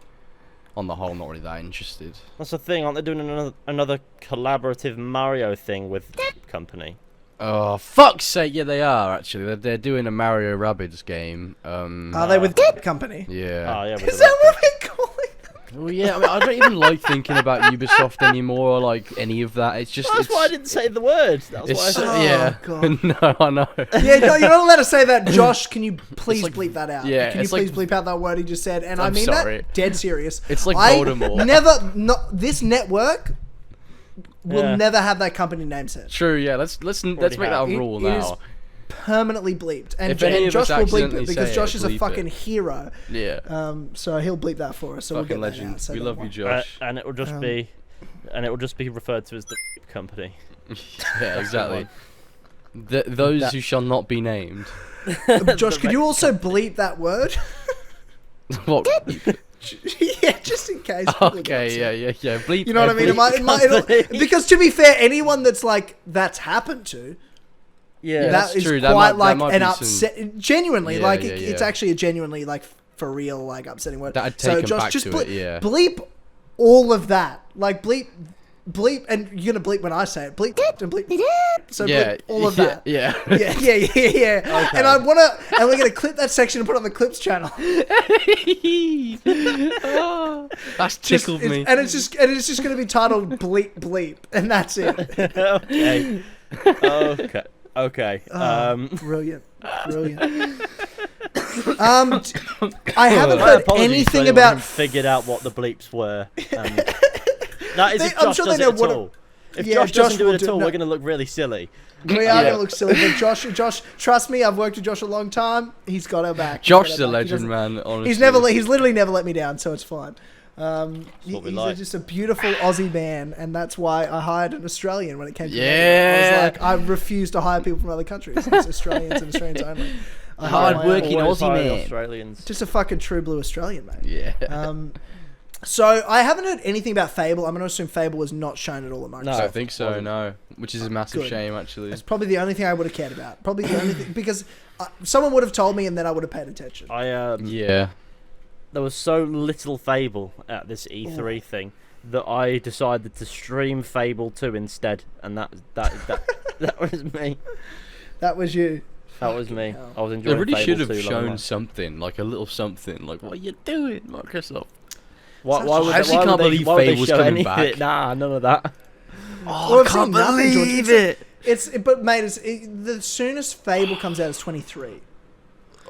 on the whole not really that interested. That's the thing, aren't they doing another collaborative Mario thing with the company? Oh, fuck's sake, yeah they are actually. They're doing a Mario Rabbids game. Are they with company? Yeah. Oh, yeah, is that what we call it? Well, yeah, I mean, I don't even like thinking about Ubisoft anymore, or like any of that. It's just. That's why I didn't say the word. That was why I said. Yeah. God. No, I know. Yeah, no, you're not allowed to say that. Josh, can you please bleep that out? Yeah, can you please bleep out that word he just said? And I'm I mean sorry. that dead serious. It's like Voldemort. This network will never have that company name said. True. Yeah. Let's make that a rule now. It is permanently bleeped, and Josh will bleep it because Josh is a fucking hero. Yeah. So he'll bleep that for us. So fucking we'll get legend. that out, so we love you, Josh. And it will just be referred to as the company. Yeah, exactly. Those who shall not be named. Josh, could you also bleep that word? What? Yeah, just in case. Okay, yeah. Bleep. You know what I mean? Because to be fair, anyone that's happened to. Yeah, that is true. quite that like an upset. Genuinely, it's actually a genuinely like for real like upsetting word. That'd take him Josh, back just to it. Yeah. Bleep all of that. Like bleep, and you're gonna bleep when I say it. Bleep and bleep. So bleep all of that. Yeah. Okay. And and we're gonna clip that section and put it on the clips channel. That's tickled me. And it's just gonna be titled bleep, and that's it. Okay. Brilliant. I haven't heard anything about. Figured out what the bleeps were. That is if I'm Josh sure does they know it what. At all. If Josh doesn't do it at all, we're gonna look really silly. We are gonna look silly, but Josh, trust me, I've worked with Josh a long time. He's got our back. Josh's a legend, man. Honestly, he's literally never let me down, so it's fine. He's just a beautiful Aussie man, and that's why I hired an Australian when it came to me. I was like, I refuse to hire people from other countries. It's Australians and Australians only. Hard-working Aussie man. Australians. Just a fucking true blue Australian, mate. Yeah. So I haven't heard anything about Fable. I'm going to assume Fable was not shown at all at Microsoft. No, I don't think so. No, which is a massive shame, actually. It's probably the only thing I would have cared about. Probably the only thing, because someone would have told me, and then I would have paid attention. Yeah. There was so little Fable at this E3 thing that I decided to stream Fable 2 instead, and that was me. That was you. That was me. I was enjoying. They really Fable should have 2 shown something, like a little something, like what are you doing, Microsoft? Why would I actually can't believe Fable's coming back. Nah, none of that. Oh, I can't believe it. But mate, the soonest Fable comes out is 23.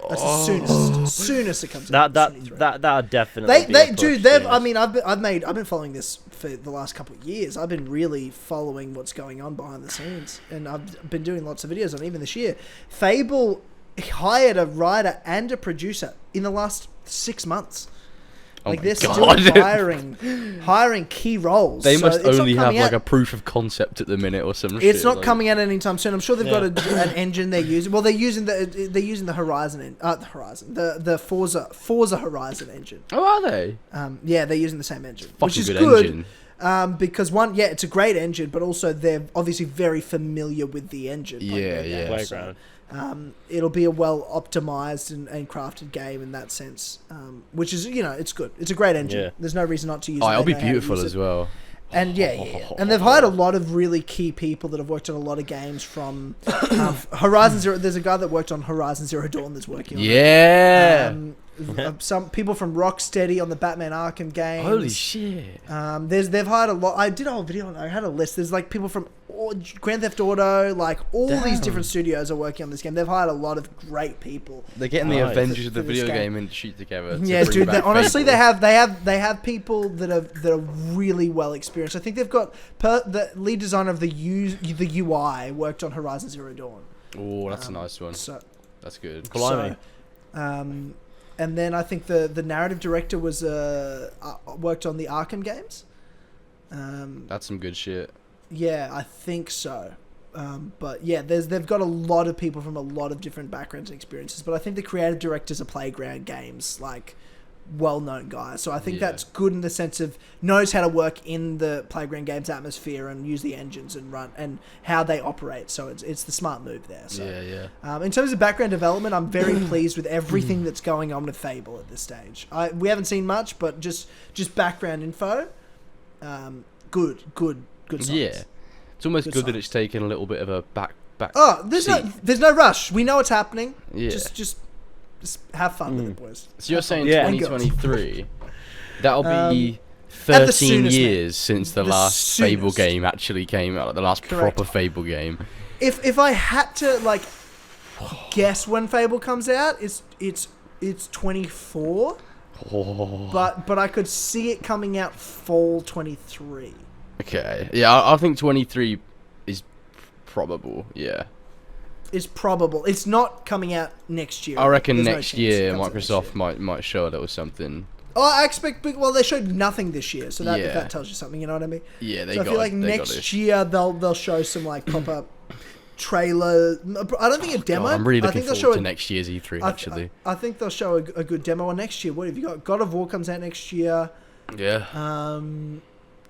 That's the soonest it comes out. That definitely. I mean, I've been following this for the last couple of years. I've been really following what's going on behind the scenes, and I've been doing lots of videos on it, even this year. Fable hired a writer and a producer in the last 6 months. Like they're still hiring key roles. They must only have like a proof of concept at the minute or some shit. It's not coming out anytime soon. I'm sure they've got an engine they're using. Well, they're using the Horizon, the Forza Horizon engine. Oh, are they? Yeah, they're using the same engine, which is good. Because it's a great engine, but also they're obviously very familiar with the engine. Yeah. It'll be a well optimized and crafted game in that sense, which is it's good. It's a great engine. Yeah. There's no reason not to use it. It'll be beautiful as well. And and they've hired a lot of really key people that have worked on a lot of games from Horizon Zero. There's a guy that worked on Horizon Zero Dawn that's working on it. Some people from Rocksteady on the Batman Arkham games. Holy shit! They've hired a lot. I did a whole video on it. I had a list. There's like people from Grand Theft Auto, like all these different studios are working on this game. They've hired a lot of great people. They're getting the Avengers of the video game industry together. Yeah, dude. Honestly, they have people that are really well experienced. I think they've got the lead designer of the UI worked on Horizon Zero Dawn. Oh, that's a nice one. So that's good. Blimey. And then I think the narrative director was worked on the Arkham games. That's some good shit. Yeah, I think so. But yeah, they've got a lot of people from a lot of different backgrounds and experiences. But I think the creative directors are Playground Games, like well-known guys. So I think that's good in the sense of knows how to work in the Playground Games atmosphere and use the engines and run and how they operate. So it's the smart move there. So, in terms of background development, I'm very pleased with everything that's going on with Fable at this stage. We haven't seen much, but just background info. Good signs. Yeah, it's almost good that it's taken a little bit of a back. Oh, there's no rush. We know what's happening. Yeah. Just have fun with it, boys. So you're saying 2023? That'll be 13 years since the last Fable game actually came out. Like the last proper Fable game. If I had to like guess when Fable comes out, it's 24. Oh. But I could see it coming out fall 23. Okay. Yeah, I think 23 is probable. Yeah. Is probable. It's not coming out next year. I reckon next year Microsoft might show a little something. Oh, I expect. Well, they showed nothing this year, so that tells you something. You know what I mean? Yeah, I feel like next year they'll show some like proper trailer. I don't think a demo. I'm really looking forward to next year's E3. Actually, I think they'll show a good demo on next year. What have you got? God of War comes out next year. Yeah.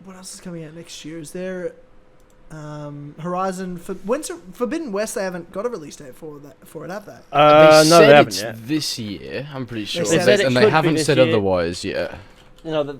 What else is coming out next year? Is there Horizon when's Forbidden West? They haven't got a release date for it, have they? No, they haven't yet. This year, I'm pretty sure. And they haven't said otherwise yet. You know,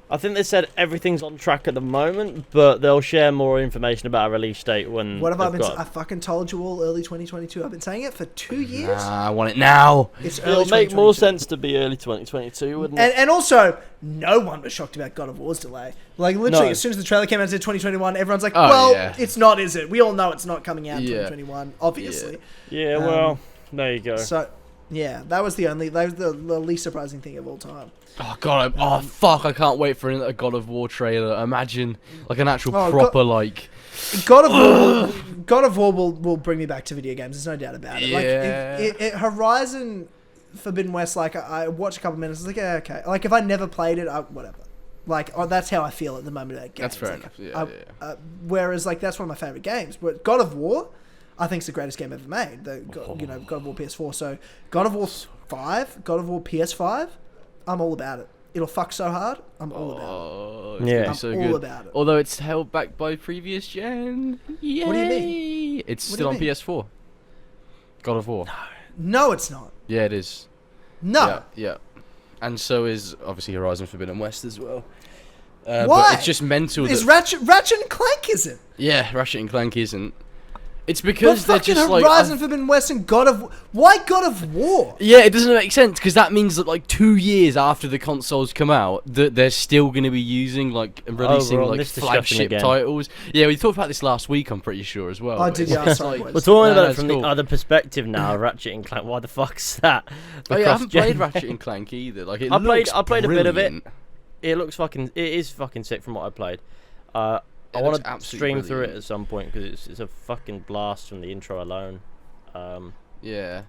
I think they said everything's on track at the moment, but they'll share more information about a release date when. What have I been? I fucking told you all early 2022. I've been saying it for 2 years. Nah, I want it now. It'll make more sense to be early 2022, wouldn't it? And also, no one was shocked about God of War's delay. Like literally, as soon as the trailer came out and said 2021, everyone's like, it's not, is it? We all know it's not coming out in 2021, obviously. Yeah, well, there you go. So, yeah, that was the least surprising thing of all time. Oh god! Fuck! I can't wait for a God of War trailer. Imagine like an actual proper like. God of War will bring me back to video games. There's no doubt about it. Yeah. Like Horizon Forbidden West, like I watched a couple minutes. I was like, yeah, okay. Like if I never played it, whatever. Like that's how I feel at the moment about games. That's fair enough. Yeah. Whereas like that's one of my favorite games. But God of War, I think it's the greatest game ever made. God of War PS4. So God of War 5, God of War PS5. I'm all about it. It'll fuck so hard. I'm all about it. Yeah, I'm so all good. about it. Although it's held back by previous gen. Yay! What do you mean? It's still on PS4. God of War. No, it's not. Yeah, it is. No. Yeah. And so is obviously Horizon Forbidden West as well. Why? But it's just mental. Is Ratchet and Clank isn't? Yeah, Ratchet and Clank isn't. It's because they're just like Horizon Forbidden West and why God of War? Yeah, it doesn't make sense because that means that like 2 years after the consoles come out, that they're still going to be using releasing flagship titles. Yeah, we talked about this last week. I'm pretty sure as well. I did. Yeah, sorry. We're talking about it from the other perspective now. Ratchet and Clank. Why the fuck's that? I haven't played Ratchet and Clank either. Like I played a bit of it. It is fucking sick from what I played. I want to stream through it at some point because it's a fucking blast from the intro alone. Yeah,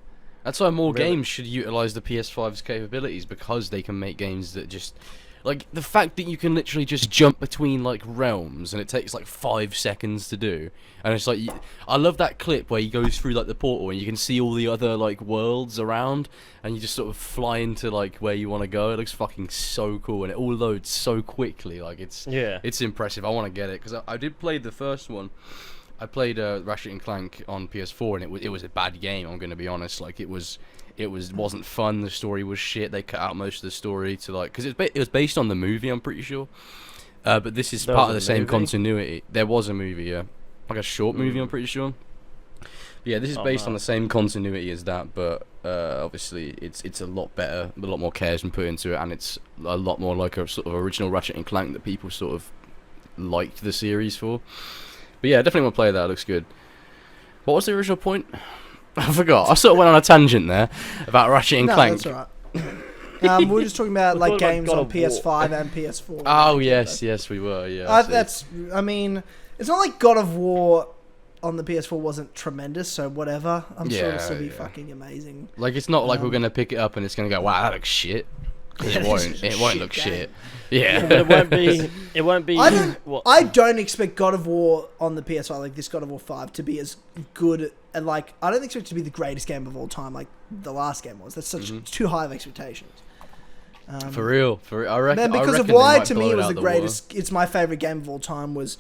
that's why more games should utilize the PS5's capabilities because they can make games that just like the fact that you can literally just jump between like realms and it takes like 5 seconds to do, and it's like I love that clip where he goes through like the portal and you can see all the other like worlds around and you just sort of fly into like where you want to go. It looks fucking so cool and it all loads so quickly. Like it's impressive. I want to get it because I did play the first one. I played Ratchet and Clank on PS4 and it was a bad game. I'm gonna be honest. Like it wasn't fun. The story was shit. They cut out most of the story to like because it was based on the movie. I'm pretty sure. But this is part of the same continuity. There was a movie, yeah. Like a short movie, I'm pretty sure. Yeah, this is based on the same continuity as that, but obviously it's a lot better, a lot more care has been put into it, and it's a lot more like a sort of original Ratchet and Clank that people sort of liked the series for. But yeah, definitely want to play that. It looks good. What was the original point? I forgot. I sort of went on a tangent there about Ratchet and Clank. That's alright. We were just talking about like games on PS5 and PS4. Oh yes, we were. Yeah. I mean, it's not like God of War on the PS4 wasn't tremendous, so whatever. I'm sure it'll still be fucking amazing. Like, it's not like we're gonna pick it up and it's gonna go, wow, that looks shit. It won't. It won't look shit. Yeah. But it won't be. It won't be. I don't expect God of War on the PS5, like this God of War 5, to be as good. And like, I don't expect it to be the greatest game of all time, like the last game was. That's such too high of expectations. For real. I reckon. Man, because of why to me it was the greatest. It's my favorite game of all time was.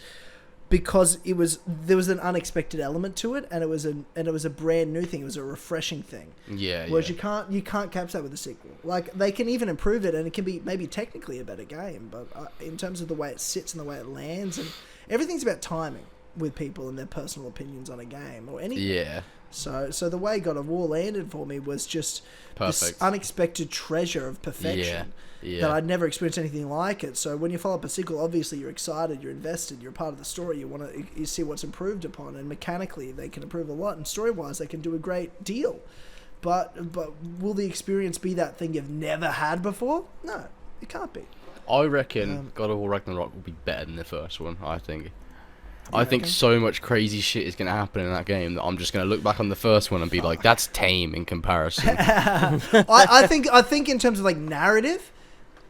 Because there was an unexpected element to it, and it was a brand new thing. It was a refreshing thing. Yeah. Whereas you can't catch that with a sequel. Like, they can even improve it, and it can be maybe technically a better game, but in terms of the way it sits and the way it lands, and everything's about timing with people and their personal opinions on a game or anything. Yeah. So the way God of War landed for me was just this unexpected treasure of perfection. Yeah. That I'd never experienced anything like it. So when you follow up a sequel, obviously you're excited, you're invested, you're part of the story. You see what's improved upon, and mechanically they can improve a lot, and story-wise they can do a great deal. But will the experience be that thing you've never had before? No, it can't be. I reckon God of War Ragnarok will be better than the first one. I think so much crazy shit is going to happen in that game that I'm just going to look back on the first one and be like, that's tame in comparison. I think in terms of like narrative,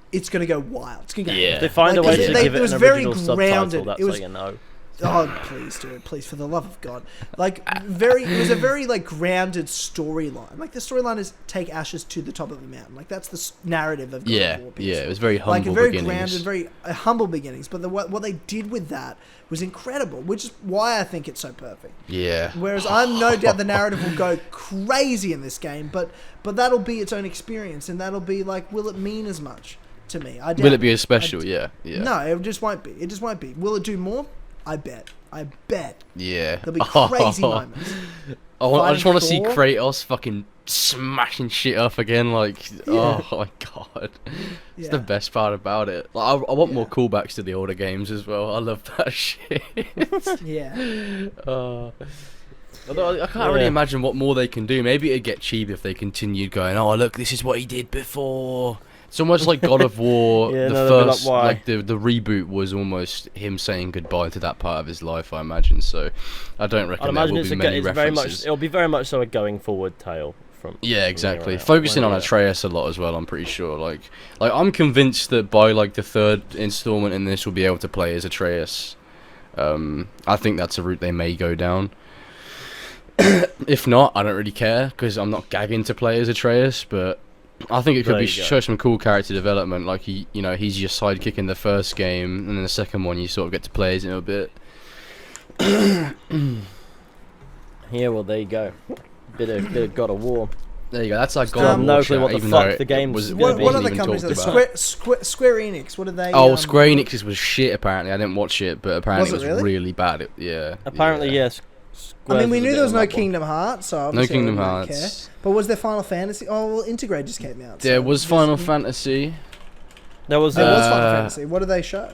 it's going to go wild. It's going to go If they find a way to give it an original subtitle, that's how you know. Oh, please do it, please, for the love of God. Like, it was a very like grounded storyline. Like, the storyline is take Ashes to the top of the mountain. Like, that's the narrative of God of War. Yeah, it was very humble beginnings. Like, very grounded, very humble beginnings. But what they did with that was incredible, which is why I think it's so perfect. Yeah. Whereas I'm no doubt the narrative will go crazy in this game, but that'll be its own experience, and that'll be like, will it mean as much to me? Will it be as special? Yeah. No, it just won't be. It just won't be. Will it do more? I bet. Yeah. There'll be crazy moments. I just want to see Kratos fucking smashing shit up again. Like, oh my God. It's the best part about it. Like, I want more callbacks to the older games as well. I love that shit. Although I can't really imagine what more they can do. Maybe it'd get cheap if they continued going, oh, look, this is what he did before. It's almost like God of War, the reboot was almost him saying goodbye to that part of his life, I imagine. So I don't reckon there will be many references. It'll be very much so a going forward tale. Exactly. Focusing on Atreus a lot as well, I'm pretty sure. Like I'm convinced that by like the third installment in this, we'll be able to play as Atreus. I think that's a route they may go down. If not, I don't really care, because I'm not gagging to play as Atreus, but I think it could show some cool character development. Like, he's your sidekick in the first game, and then the second one you sort of get to play as him a bit. Yeah, well, there you go. Bit of God of War. There you go. That's like God of War. No clue what the fuck the game was. What other companies are there? Square Enix. What are they? Oh, Square Enix's was shit. Apparently, I didn't watch it, but apparently it was really bad. Apparently, yes. I mean, we knew there was no Kingdom Hearts, so obviously no Kingdom Hearts. Care. But was there Final Fantasy? Oh, well, Integrate just came out. There was Final Fantasy. There was Final Fantasy. What did they show?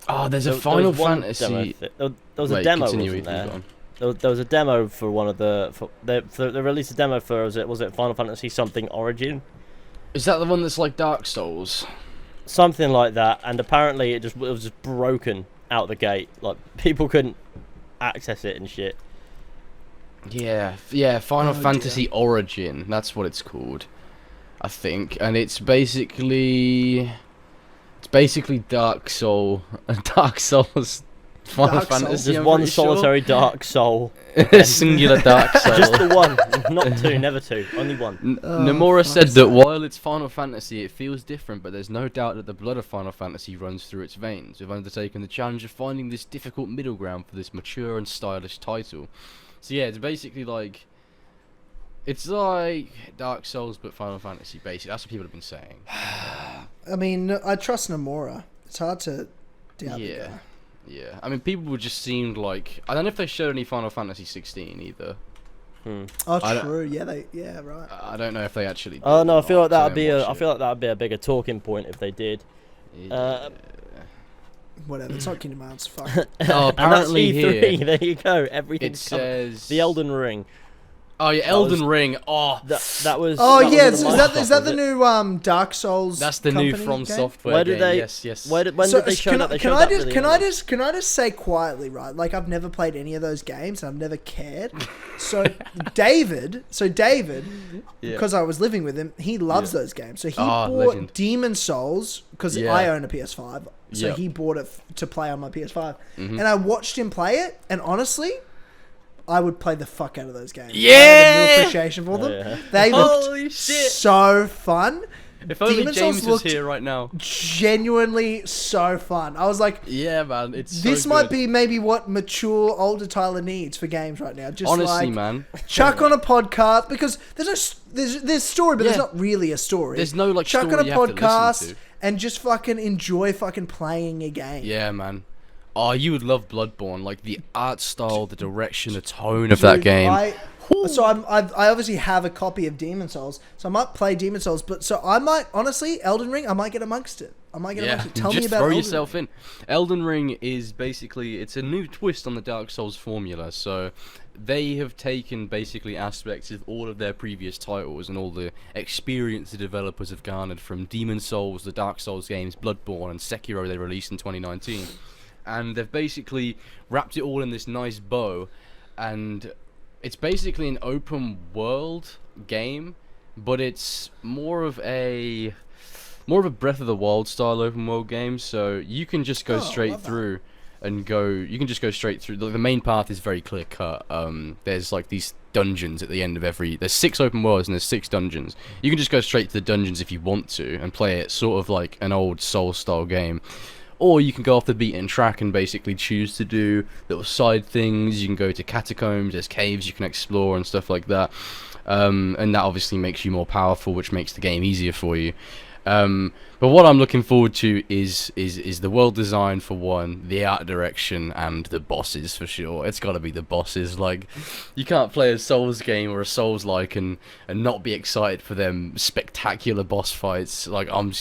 Oh, there's a Final Fantasy. There was a demo, wasn't there? There was a demo for one of the. They released a demo for was it Final Fantasy something Origin? Is that the one that's like Dark Souls? Something like that, and apparently it was just broken out the gate. Like, people couldn't access it and shit. Yeah, Final Fantasy Origin, that's what it's called, I think, and it's basically Dark Souls Final Fantasy. Just one solitary Dark Soul. Singular Dark Soul. Just the one, not two, never two, only one. Nomura said that while it's Final Fantasy, it feels different, but there's no doubt that the blood of Final Fantasy runs through its veins. We've undertaken the challenge of finding this difficult middle ground for this mature and stylish title. So yeah, it's basically like, it's like Dark Souls but Final Fantasy, basically. That's what people have been saying. I mean, I trust Nomura. It's hard to doubt. Yeah. I mean, people just seemed like I don't know if they showed any Final Fantasy 16 either. Oh, true. Yeah, right. I don't know if they actually. Oh no, I feel like that'd be a bigger talking point if they did. Yeah. Whatever. It's not Kingdom Hearts. Fuck. Oh, apparently and that's E3. here There you go. Everything says the Elden Ring. Oh yeah, Elden Ring. Oh, that was. Oh that yeah, was is that the new Dark Souls? That's the new From game? Software Where did game. they? Yes. When did they show that? Can I just say quietly, right? Like I've never played any of those games, and I've never cared. So David, because I was living with him, he loves those games. So he bought Demon Souls because I own a PS5. So he bought it to play on my PS5, and I watched him play it, and honestly, I would play the fuck out of those games. Yeah! I have a new appreciation for them. Yeah. They looked so fun. If only Demon James Souls was here right now. Genuinely so fun. I was like, yeah, man, it's this so might good. be maybe what mature older Tyler needs for games right now. Just honestly, like, man, chuck on a podcast because there's story, but there's not really a story. There's no like chuck story on a you have to podcast listen to. and just fucking enjoy fucking playing a game. Yeah, man. Oh, you would love Bloodborne. Like the art style, the direction, the tone of that game. I obviously have a copy of Demon Souls, so I might play Demon Souls. But so I might honestly Elden Ring. I might get amongst it. Tell me just about throw Elden yourself Ring. in. Elden Ring is basically it's a new twist on the Dark Souls formula. So they have taken basically aspects of all of their previous titles and all the experience the developers have garnered from Demon Souls, the Dark Souls games, Bloodborne, and Sekiro they released in 2019. And they've basically wrapped it all in this nice bow, and it's basically an open world game, but it's more of a Breath of the Wild style open world game. So you can just go straight through and go. You can just go straight through. The main path is very clear cut. There's like these dungeons at the end of every. There's 6 open worlds and there's 6 dungeons. You can just go straight to the dungeons if you want to and play it sort of like an old Souls style game. Or you can go off the beaten track and basically choose to do little side things. You can go to catacombs, there's caves you can explore and stuff like that. And that obviously makes you more powerful, which makes the game easier for you. But what I'm looking forward to is the world design for one, the art direction, and the bosses for sure. It's got to be the bosses. Like, you can't play a Souls game or a Souls-like and not be excited for them spectacular boss fights. Like, I'm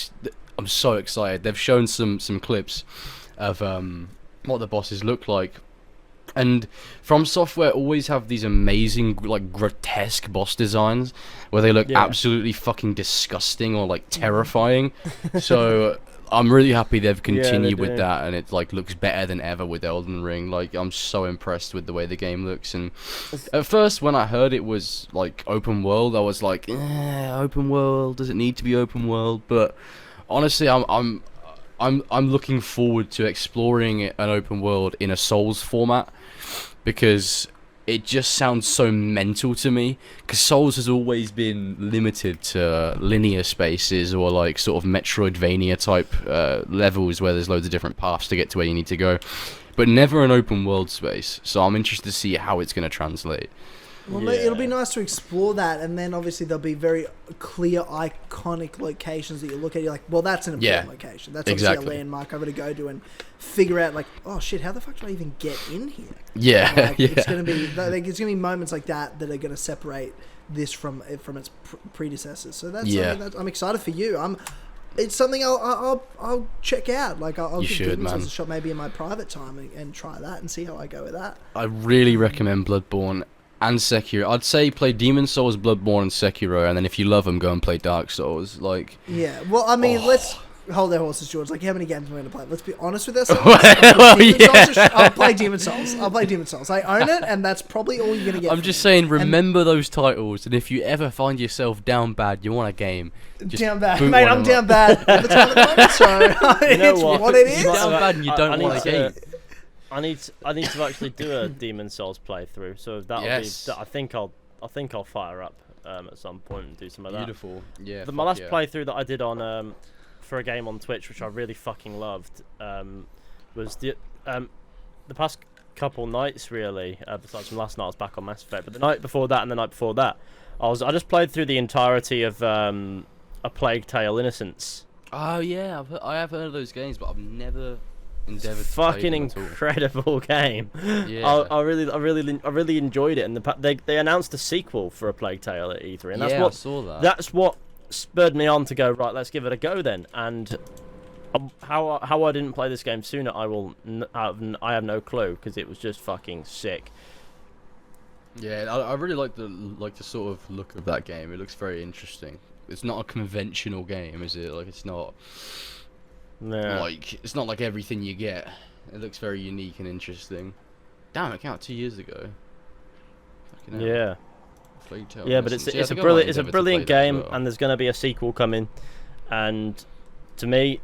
so excited. They've shown some clips of what the bosses look like, and From Software always have these amazing like grotesque boss designs where they look absolutely fucking disgusting or like terrifying. So I'm really happy they've continued with that, and it like looks better than ever with Elden Ring. Like, I'm so impressed with the way the game looks. And at first, when I heard it was like open world, I was like, open world? Does it need to be open world? But honestly, I'm looking forward to exploring an open world in a Souls format, because it just sounds so mental to me. Because Souls has always been limited to linear spaces or like sort of Metroidvania type levels where there's loads of different paths to get to where you need to go, but never an open world space. So I'm interested to see how it's going to translate. Well, it'll be nice to explore that, and then obviously there'll be very clear, iconic locations that you look at. You're like, well, that's an important location. That's obviously a landmark I've got to go to and figure out, like, oh shit, how the fuck do I even get in here? Yeah, like, it's gonna be moments like that that are gonna separate this from its predecessors. So that's something that I'm excited for you. It's something I'll check out. Like, I'll give Demon Souls a shot maybe in my private time and try that and see how I go with that. I really recommend Bloodborne and Sekiro. I'd say play Demon Souls, Bloodborne, and Sekiro, and then if you love them, go and play Dark Souls. Like, yeah. Well, I mean, let's hold our horses, George. Like, how many games am I going to play? Let's be honest with ourselves. I'll play Demon Souls. I own it, and that's probably all you're going to get. I'm just saying, remember those titles, and if you ever find yourself down bad, you want a game. Down bad, mate. I'm down bad all the time at the moment, so you know what it is. You're down bad, and you don't want a game. I need to actually do a Demon Souls playthrough, so that'll be. I think I'll fire up at some point and do some of that. Beautiful, yeah. My last playthrough that I did on for a game on Twitch, which I really fucking loved, was the past couple nights really. Besides from last night, I was back on Mass Effect, but the night before that and the night before that, I just played through the entirety of A Plague Tale: Innocence. Oh yeah, I have heard of those games, but I've never endeavored to fucking play them incredible game. Yeah. I really enjoyed it, and they announced a sequel for A Plague Tale at E3, and I saw that. That's what spurred me on to go, right, let's give it a go then. And how I didn't play this game sooner, I have no clue, because it was just fucking sick. Yeah, I really like the sort of look of that game. It looks very interesting. It's not a conventional game, is it? Like, it's not it's not like everything you get. It looks very unique and interesting. Damn, it came out 2 years ago. Fucking hell. Yeah. Yeah, but it's a brilliant game, and there's going to be a sequel coming, and to me,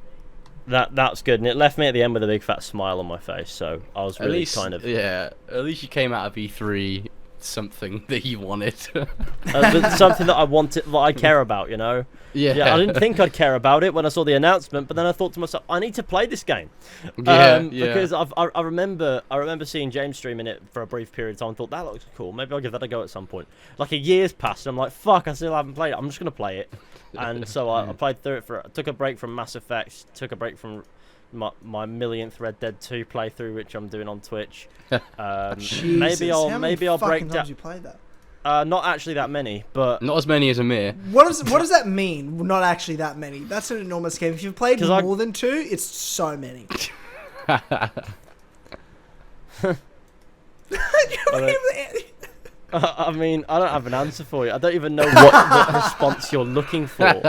that's good, and it left me at the end with a big fat smile on my face. So I was really at least you came out of E3 something that you wanted. Something that I wanted, that I care about, you know. Yeah, I didn't think I'd care about it when I saw the announcement, but then I thought to myself, I need to play this game. Because I remember seeing James streaming it for a brief period of time and thought, that looks cool, maybe I'll give that a go at some point. Like, a year's passed, and I'm like, fuck, I still haven't played it, I'm just going to play it. And so I played through it took a break from Mass Effect, took a break from my millionth Red Dead 2 playthrough, which I'm doing on Twitch. Maybe I'll break down. You played that? Not actually that many, but not as many as Ameer. What does that mean? Not actually that many. That's an enormous game. If you've played more than 2, it's so many. I mean, I don't have an answer for you. I don't even know what response you're looking for.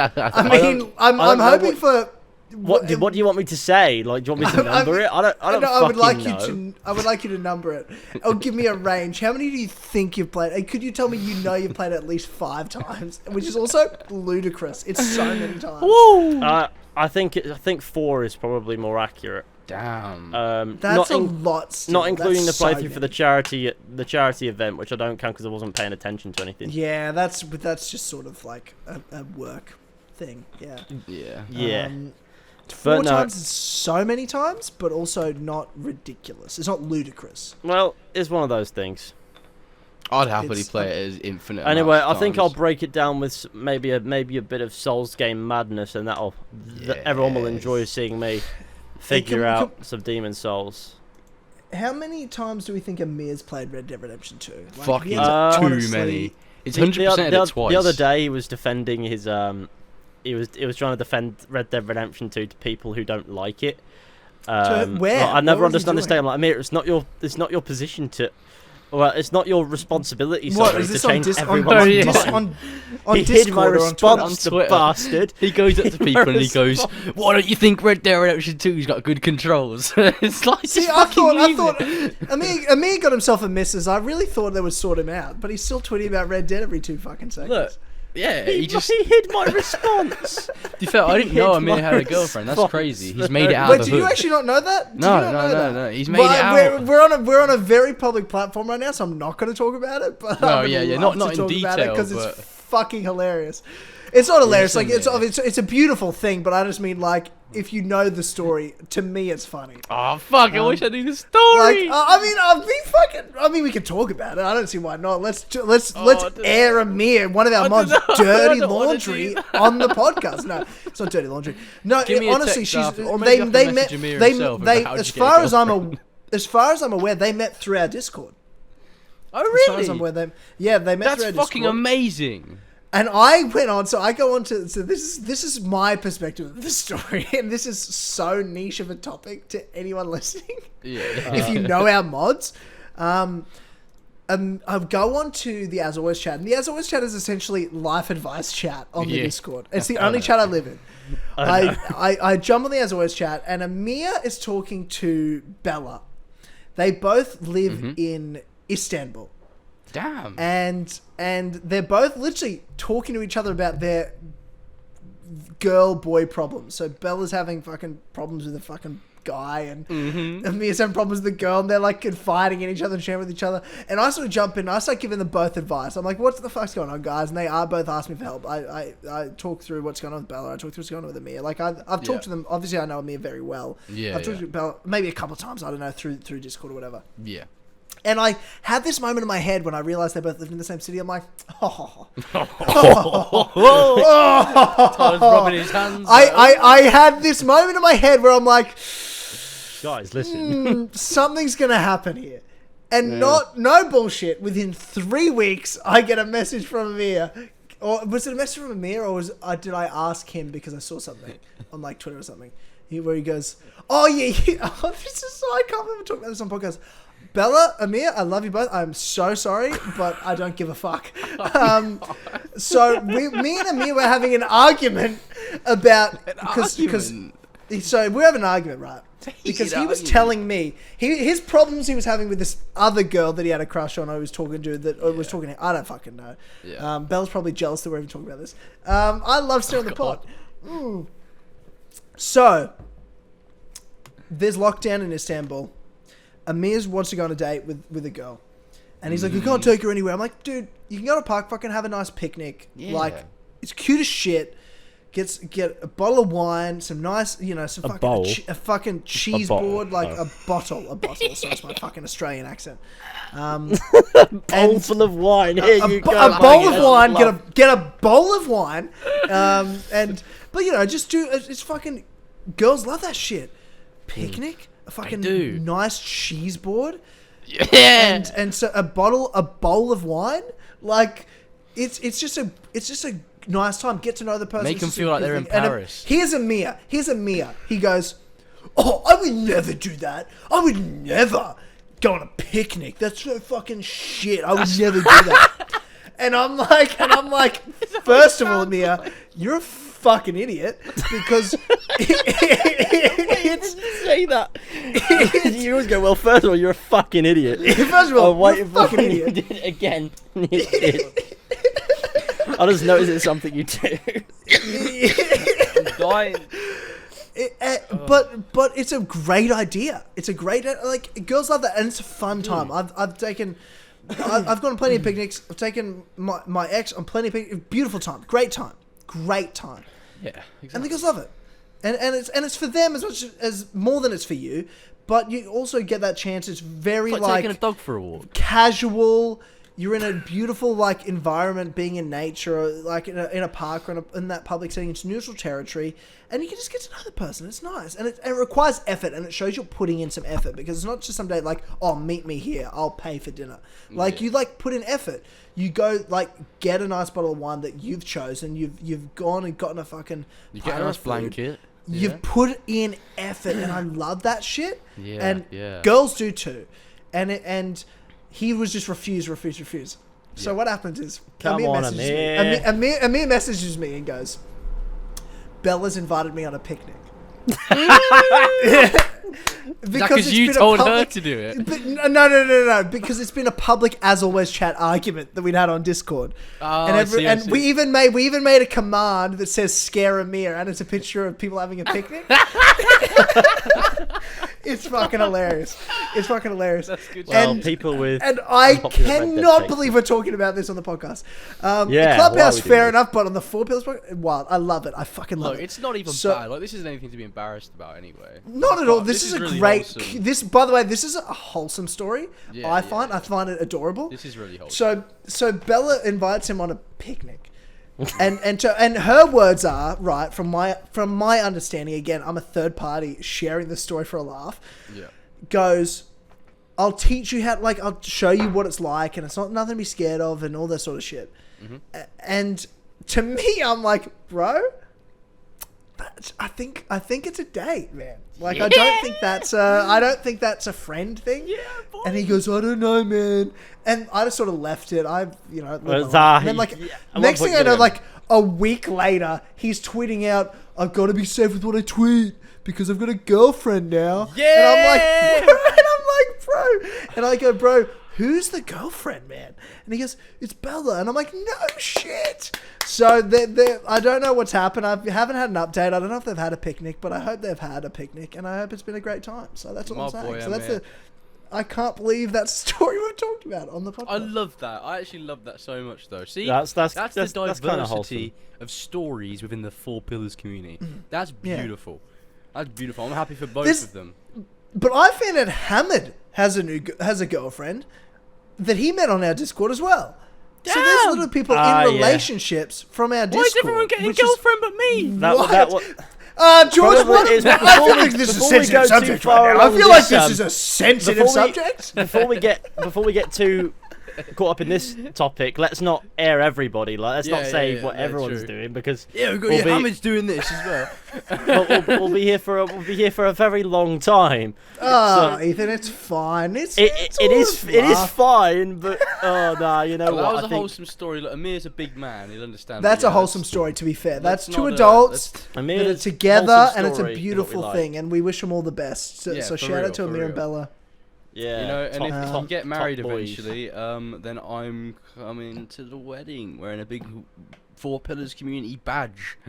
I'm hoping for. What do you want me to say? Like, do you want me to number it? I don't. I would like you to number it. Oh, give me a range. How many do you think you've played? And could you tell me you've played at least 5 times, which is also ludicrous. It's so many times. Whoa! I think 4 is probably more accurate. Damn. That's a lot. Still. Not including the playthrough for the charity event, which I don't count because I wasn't paying attention to anything. Yeah, that's just sort of like a work thing. Yeah. 4 times is so many times, but also not ridiculous. It's not ludicrous. Well, it's one of those things. I'd happily play it as infinite. Anyway, I think I'll break it down with maybe a bit of Souls game madness, and everyone will enjoy seeing me figure out some Demon Souls. How many times do we think Ameer's played Red Dead Redemption 2? Like, fucking too many. It's 100% twice. The other day he was defending his He was trying to defend Red Dead Redemption 2 to people who don't like it. Where? I never understand this. I'm like, Ameer, it's not your position to. Well, it's not your responsibility. Sorry, to change everyone's mind. He hid my response, the bastard. He goes up to people and he goes, "Why don't you think Red Dead Redemption 2's got good controls?" It's like, I thought Ameer got himself a missus. I really thought they would sort him out, but he's still tweeting about Red Dead every 2 fucking seconds. Look. Yeah, he hid my response. To be fair, I didn't know Ameer had a girlfriend. That's crazy. He's made it out of the hood. Wait, did you actually not know that? No. He's made it out. We're on a very public platform right now, so I'm not going to talk about it. But not in detail, because it's fucking hilarious. It's not hilarious. Like it's a beautiful thing, but I just mean, like, if you know the story, to me it's funny. Oh fuck! I wish I knew the story. I mean, we can talk about it. I don't see why not. Let's air Ameer, one of our mods, dirty laundry on the podcast. No, it's not dirty laundry. No, honestly, as far as I'm aware, they met through our Discord. Oh really? As far as I'm aware, they met through our Discord. That's fucking amazing. And I went on, so I go on to, so this is my perspective of the story, and this is so niche of a topic to anyone listening. Yeah. If you know our mods, I go on to the As Always chat, and the As Always chat is essentially life advice chat on the Discord. It's the only chat I live in. I jump on the As Always chat, and Ameer is talking to Bella. They both live in Istanbul. Damn. And they're both literally talking to each other about their girl-boy problems. So Bella's having fucking problems with a fucking guy, and Ameer's having problems with the girl, and they're like confiding in each other and sharing with each other. And I sort of jump in, and I start giving them both advice. I'm like, what the fuck's going on, guys? And they both ask me for help. I talk through what's going on with Bella. I talk through what's going on with Ameer. Like, I've talked to them. Obviously, I know Ameer very well. Yeah. I've talked to Bella maybe a couple of times, I don't know, through Discord or whatever. Yeah. And I had this moment in my head when I realized they both lived in the same city. I'm like, Tyler's rubbing his hands. I had this moment in my head where I'm like, guys, listen, something's gonna happen here, and no bullshit. Within 3 weeks, I get a message from Ameer. Or was it a message from Ameer, or did I ask him because I saw something on like Twitter or something? Where he goes, "Oh yeah, this is so I can't remember talking about this on podcast." Bella, Ameer, I love you both. I'm so sorry, but I don't give a fuck. So me and Ameer were having an argument about so we're having an argument, right? Because he was telling me his problems he was having with this other girl that he had a crush on. I was talking to was talking to. I don't fucking know. Yeah. Bella's probably jealous that we're even talking about this. I love steering the pot. So there's lockdown in Istanbul. Ameer wants to go on a date with a girl. And he's like, you can't take her anywhere. I'm like, dude, you can go to a park, fucking have a nice picnic. Yeah. Like, it's cute as shit. Get a bottle of wine, some nice, some a fucking cheese board, like a bottle. So it's my fucking Australian accent. Bowl full of wine. Here you go. A bowl of wine. Get a bowl of wine. But just do. It's fucking. Girls love that shit. Picnic. A fucking nice cheese board, and so a bowl of wine, like it's just a nice time. Get to know the person. Make them feel like they're in Paris. Here's Ameer. He goes, "Oh, I would never do that. I would never go on a picnic. That's no fucking shit. I would never do that." And I'm like, first of all, Ameer, you're a fucking idiot because it's say that you always go, well, first of all, you're a fucking idiot. First of all, you're a fucking idiot. You did it again. I just noticed it's something you do. I'm dying. But it's a great idea. It's a great, like, girls love that, and it's a fun time. I've gone on plenty of picnics. I've taken my ex on plenty of picnics. Beautiful time. Great time. Yeah, exactly. And the girls love it. And it's for them as much as more than it's for you, but you also get that chance. It's very like taking a dog for a walk. Casual. You're in a beautiful like environment, being in nature, or like in a park or in that public setting. It's neutral territory, and you can just get to know the person. It's nice, and it requires effort, and it shows you're putting in some effort, because it's not just some day like, oh, meet me here, I'll pay for dinner. Like you like put in effort. You go like get a nice bottle of wine that you've chosen. You've gone and gotten a fucking. You get a nice blanket. You've put in effort, and I love that shit. Yeah, and girls do too, and he was just refuse. So what happens is Ameer messages me and goes, Bella's invited me on a picnic. Because you told her to do it. But no. Because it's been a public as always chat argument that we'd had on Discord. Oh, and we even made a command that says scare Ameer, and it's a picture of people having a picnic. It's fucking hilarious. That's good. Well, people with and I cannot believe we're talking about this on the podcast. The Clubhouse, fair enough, but on the Four Pillars podcast, wow, I love it. I fucking love it. It's not even bad. Like, this isn't anything to be embarrassed about anyway. Not at all. This is a really great. Wholesome. By the way, this is a wholesome story. I find it adorable. This is really wholesome. So Bella invites him on a picnic. and her words are, right, from my understanding, again, I'm a third party sharing the story for a laugh. Yeah. Goes, I'll teach you how, like, I'll show you what it's like, and it's not nothing to be scared of, and all that sort of shit. Mm-hmm. And to me, I'm like, bro, I think it's a date, man. Like, I don't think that's a friend thing. Yeah, boy. And he goes, I don't know, man. And I just sort of left it. And then, like, next thing I know, like, a week later, he's tweeting out, I've got to be safe with what I tweet because I've got a girlfriend now. Yeah. And I'm like, bro. And I go, bro, who's the girlfriend, man? And he goes, it's Bella. And I'm like, no shit. So I don't know what's happened. I haven't had an update. I don't know if they've had a picnic, but I hope they've had a picnic, and I hope it's been a great time. So that's what I'm saying. So that's I can't believe that's the story we're talking about on the podcast. I love that. I actually love that so much, though. See, that's the diversity of stories within the Four Pillars community. That's beautiful. Yeah. That's beautiful. I'm happy for both of them. But I found out Hamid has a girlfriend that he met on our Discord as well. Damn. So there's little people in relationships from our Discord. Why is everyone getting a girlfriend but me? George, I feel like this is a sensitive subject right now. I feel like this is a sensitive subject. Before we get too caught up in this topic, let's not air everybody. Like, let's not say what everyone's doing, because Hamid's doing this as well. we'll be here for a very long time. Oh, so, Ethan, it's fine. It is fine, but you know what? That was a wholesome story. Look, Ameer's a big man; he'll understand. That's a wholesome story. To be fair, that's two adults that are together, and it's a beautiful thing. And we wish them all the best. So shout out to Ameer and Bella. Yeah, you know, and if you get married eventually, then I'm coming to the wedding wearing a big 4 Pillars community badge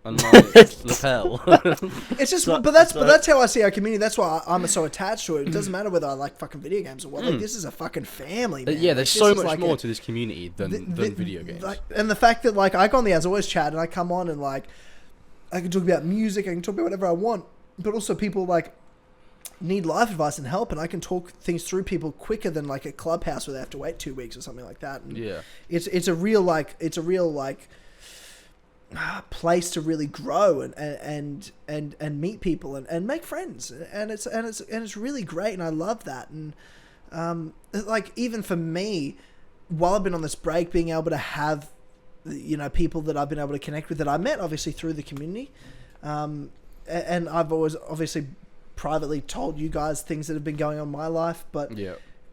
on my lapel. It's just, but that's how I see our community. That's why I'm so attached to it. It doesn't matter whether I like fucking video games or what. Like, this is a fucking family, man. Yeah, there's so much more to this community than video games. And the fact that like I go on the As Always chat and I come on and like I can talk about music, I can talk about whatever I want, but also people like need life advice and help, and I can talk things through people quicker than like a clubhouse where they have to wait 2 weeks or something like that. And it's a real place to really grow and meet people and make friends, and it's really great, and I love that. And like even for me, while I've been on this break, being able to have people that I've been able to connect with that I met obviously through the community, and I've always obviously privately told you guys things that have been going on in my life, but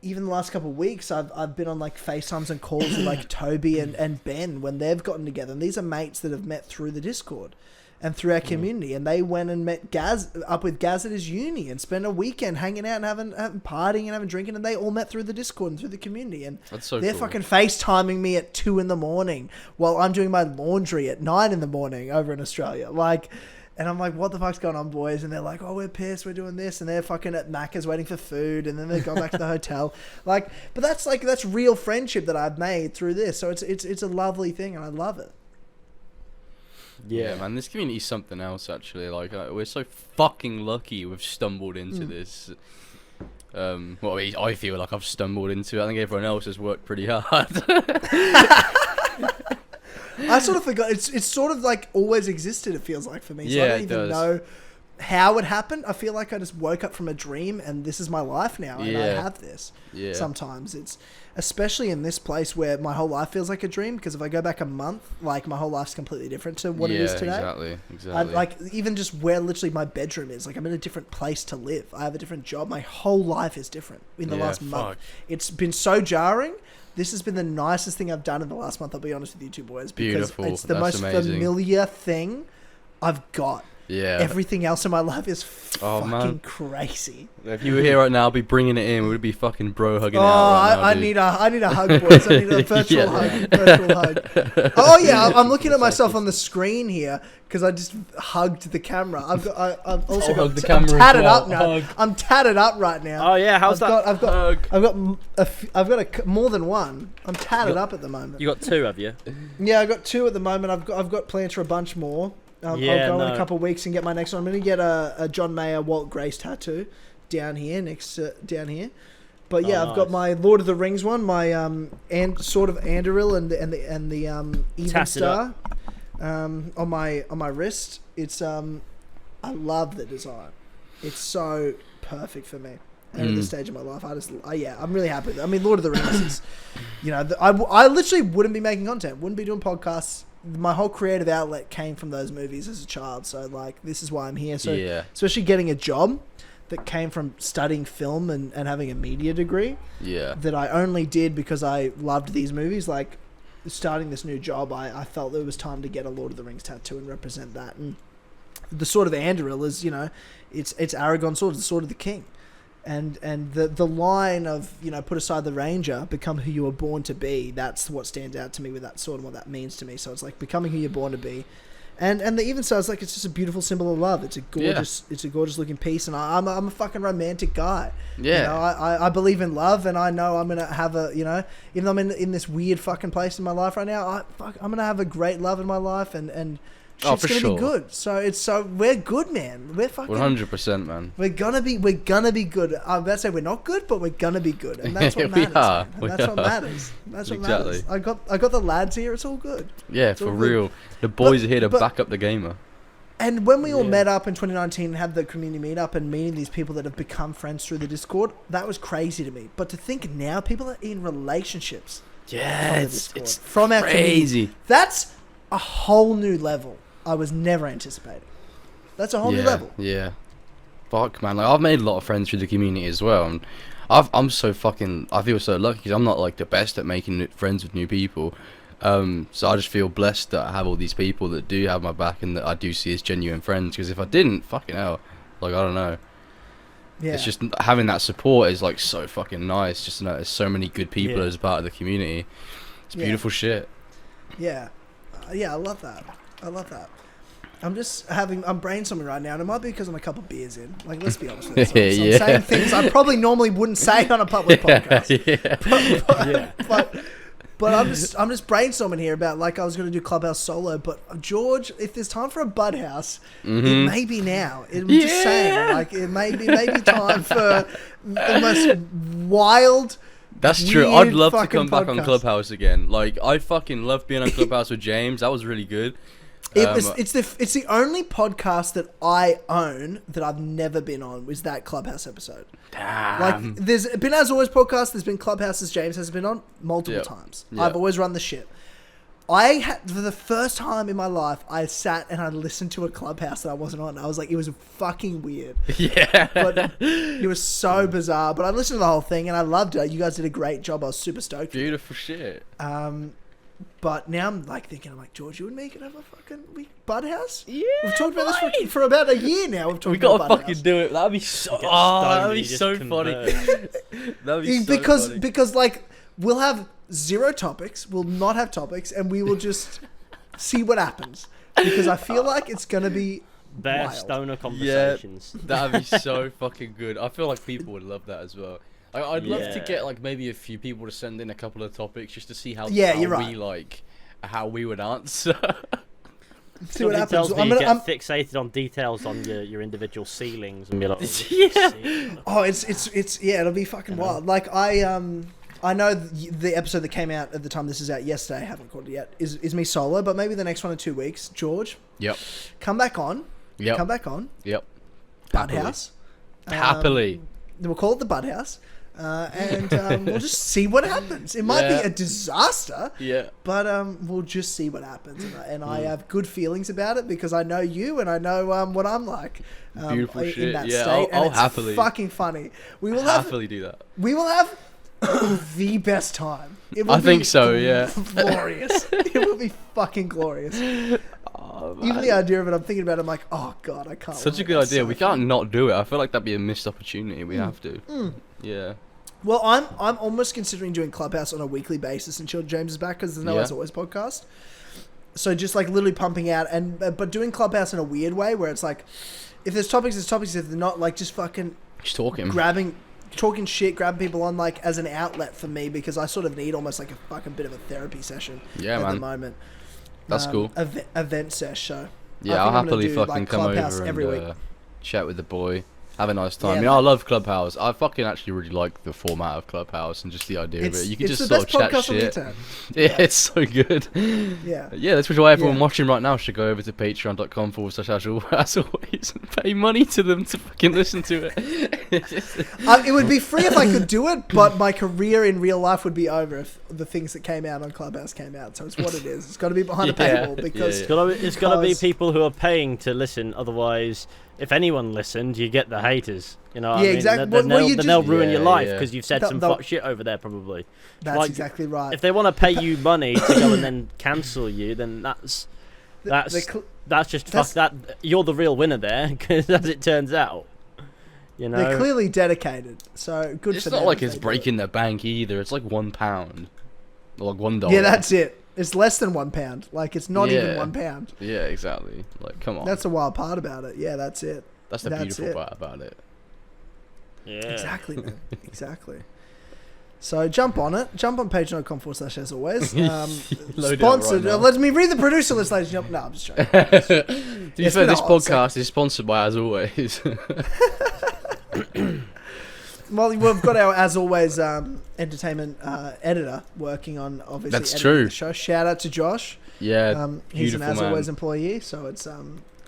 even the last couple of weeks I've been on like FaceTimes and calls with like Toby and Ben when they've gotten together, and these are mates that have met through the Discord and through our community, and they went and met Gaz at his uni and spent a weekend hanging out and having partying and having drinking, and they all met through the Discord and through the community, and they're cool. Fucking FaceTiming me at 2 a.m. while I'm doing my laundry at 9 a.m. over in Australia, like. And I'm like, what the fuck's going on, boys? And they're like, oh, we're pissed, we're doing this. And they're fucking at Macca's waiting for food. And then they go back to the hotel. Like, but that's real friendship that I've made through this. So it's a lovely thing, and I love it. Yeah, man, this community's something else, actually. Like, we're so fucking lucky we've stumbled into this. Well, I feel like I've stumbled into it. I think everyone else has worked pretty hard. I sort of forgot. It's sort of like always existed, it feels like, for me. So I don't even know how it happened. I feel like I just woke up from a dream and this is my life now, and I have this. Yeah. Sometimes it's, especially in this place where my whole life feels like a dream, because if I go back a month, like my whole life's completely different to what it is today. Exactly. Like even just where literally my bedroom is, like I'm in a different place to live. I have a different job. My whole life is different in the last month. It's been so jarring. This has been the nicest thing I've done in the last month, I'll be honest with you two boys. Because it's the most familiar thing I've got. Yeah. Everything else in my life is fucking crazy. If you were here right now, I'd be bringing it in. We'd be fucking bro hugging it out right now, I need a hug, boys. I need a virtual hug. Oh yeah, I'm looking at myself on the screen here because I just hugged the camera. I've also got the camera. I'm tatted up now. I'm tatted up right now. Oh yeah, how's that? I've got more than one. I'm tatted up at the moment. You got 2, have you? Yeah, I got 2 at the moment. I've got plans for a bunch more. I'll go in a couple of weeks and get my next one. I'm going to get a John Mayer Walt Grace tattoo down here, down here. But yeah, I've got my Lord of the Rings one, my sort of Anduril and the Even Star on my wrist. It's I love the design. It's so perfect for me. And at this stage of my life, I'm really happy with it. I mean, Lord of the Rings is, I literally wouldn't be making content, wouldn't be doing podcasts. My whole creative outlet came from those movies as a child, so like this is why I'm here. So especially getting a job that came from studying film and having a media degree, that I only did because I loved these movies. Like starting this new job, I felt it was time to get a Lord of the Rings tattoo and represent that. And the Sword of Anduril is, it's Aragorn's sword, the sword of the king. And the line of, put aside the ranger, become who you were born to be, that's what stands out to me with that sword and what that means to me. So it's like becoming who you're born to be. And the Even Star is like, it's just a beautiful symbol of love. It's a gorgeous looking piece, and I'm a fucking romantic guy. Yeah. I believe in love, and I know I'm gonna have even though I'm in this weird fucking place in my life right now, I'm gonna have a great love in my life, and shit's gonna be good. So we're good, man. We're fucking 100%, man. We're gonna be good. I'm about to say we're not good, but we're gonna be good, and that's what matters. What matters. That's what matters. I got the lads here. It's all good. Yeah, for real. The boys are here to back up the gamer. And when we all met up in 2019 and had the community meetup and meeting these people that have become friends through the Discord, that was crazy to me. But to think now people are in relationships. Yeah, it's from our crazy. Community. That's a whole new level I was never anticipating. That's a whole new level. Yeah. Fuck, man. Like, I've made a lot of friends through the community as well. And I feel so lucky because I'm not like the best at making friends with new people. So I just feel blessed that I have all these people that do have my back and that I do see as genuine friends. Because if I didn't, fucking hell, like, I don't know. Yeah. It's just having that support is like so fucking nice. Just to know there's so many good people as part of the community. It's beautiful shit. Yeah. Yeah, I love that. I'm brainstorming right now, and it might be because I'm a couple beers in. Like, let's be honest with ourselves. I'm saying things I probably normally wouldn't say on a public podcast. But I'm just brainstorming here about, like, I was going to do Clubhouse solo, but George, if there's time for a bud house, it may be now. I'm just saying, like, it may be time for the most wild. That's true. I'd love to come back on Clubhouse again. Like, I fucking love being on Clubhouse with James. That was really good. It's the only podcast that I own that I've never been on was that Clubhouse episode. Damn. Like, there's been As Always podcast, there's been Clubhouses James has been on multiple times. Yep. I've always run the shit. For the first time in my life, I sat and I listened to a Clubhouse that I wasn't on. I was like, it was fucking weird. Yeah. But it was so bizarre. But I listened to the whole thing and I loved it. You guys did a great job. I was super stoked. Beautiful shit. But now I'm like thinking, George, you and me can have a fucking bud house? Yeah. We've talked about this for about a year now. We gotta fucking do it. That'd be so. That'd be so funny. That'd be so funny. Because like we'll have zero topics, we'll not have topics, and we will just see what happens. Because I feel like it's gonna be bare wild. Stoner conversations. Yeah, that'd be so fucking good. I feel like people would love that as well. I'd love to get like maybe a few people to send in a couple of topics just to see how how we would answer. See what happens. I'm fixated on details on your individual ceilings and be like, it'll be fucking wild. Like I know the episode that came out at the time this is out yesterday. I haven't caught it yet. Is me solo, but maybe the next one in 2 weeks, George. Yep. Come back on. Yep. Come back on. Yep. Bud House. Happily. We'll call it the Bud House. And we'll just see what happens. It might be a disaster, but we'll just see what happens. And I have good feelings about it because I know you and I know what I'm like. Beautiful in shit. That state. I'll it's happily fucking funny. We will happily do that. We will have the best time. I think so. Yeah. Glorious. It will be fucking glorious. Even the idea of it, I'm thinking about it, I'm like, oh god, I can't. Such a good idea. We can't not do it. I feel like that'd be a missed opportunity. We have to. Yeah. Well, I'm almost considering doing Clubhouse on a weekly basis until James is back because there's no As Always podcast. So just like literally pumping out but doing Clubhouse in a weird way where it's like, if there's topics, there's topics. If they're not, like just fucking just talking, talking shit, grabbing people on like as an outlet for me because I sort of need almost like a fucking bit of a therapy session at the moment. That's cool. Event sesh. So yeah, I'll happily fucking come over and chat with the boy. Have a nice time. Yeah, I love Clubhouse. I fucking actually really like the format of Clubhouse and just the idea of it. You can just sort of chat shit. Yeah, it's so good. Yeah. Yeah, that's why everyone watching right now should go over to patreon.com/as always and pay money to them to fucking listen to it. It would be free if I could do it, but my career in real life would be over if the things that came out on Clubhouse came out. So it's what it is. It's got to be behind a paywall because it's got to be people who are paying to listen. Otherwise, if anyone listened, you get the haters. You know what I mean? Exactly. Then they'll ruin your life because you've said some fuck shit over there probably. That's exactly right. If they want to pay you money to go and then cancel you, then that's just fuck that. You're the real winner there, because as it turns out, you know they're clearly dedicated. So good. It's not like it's breaking the bank either. It's like £1 or like $1. Yeah, that's it. It's less than £1. Like it's not even £1. Yeah, exactly. Like, come on. That's the wild part about it. Yeah, that's it. That's the beautiful part about it. Yeah. Exactly, man. Exactly. So jump on it. Jump on patreon.com/, as always. Sponsored. Right, let me read the producer list, ladies and gentlemen. No, I'm just joking. To be fair, this podcast is sponsored by As Always. Well, we've got our As Always entertainment editor working on obviously. That's true. The show. Shout out to Josh. Yeah, he's an As man. Always employee, so it's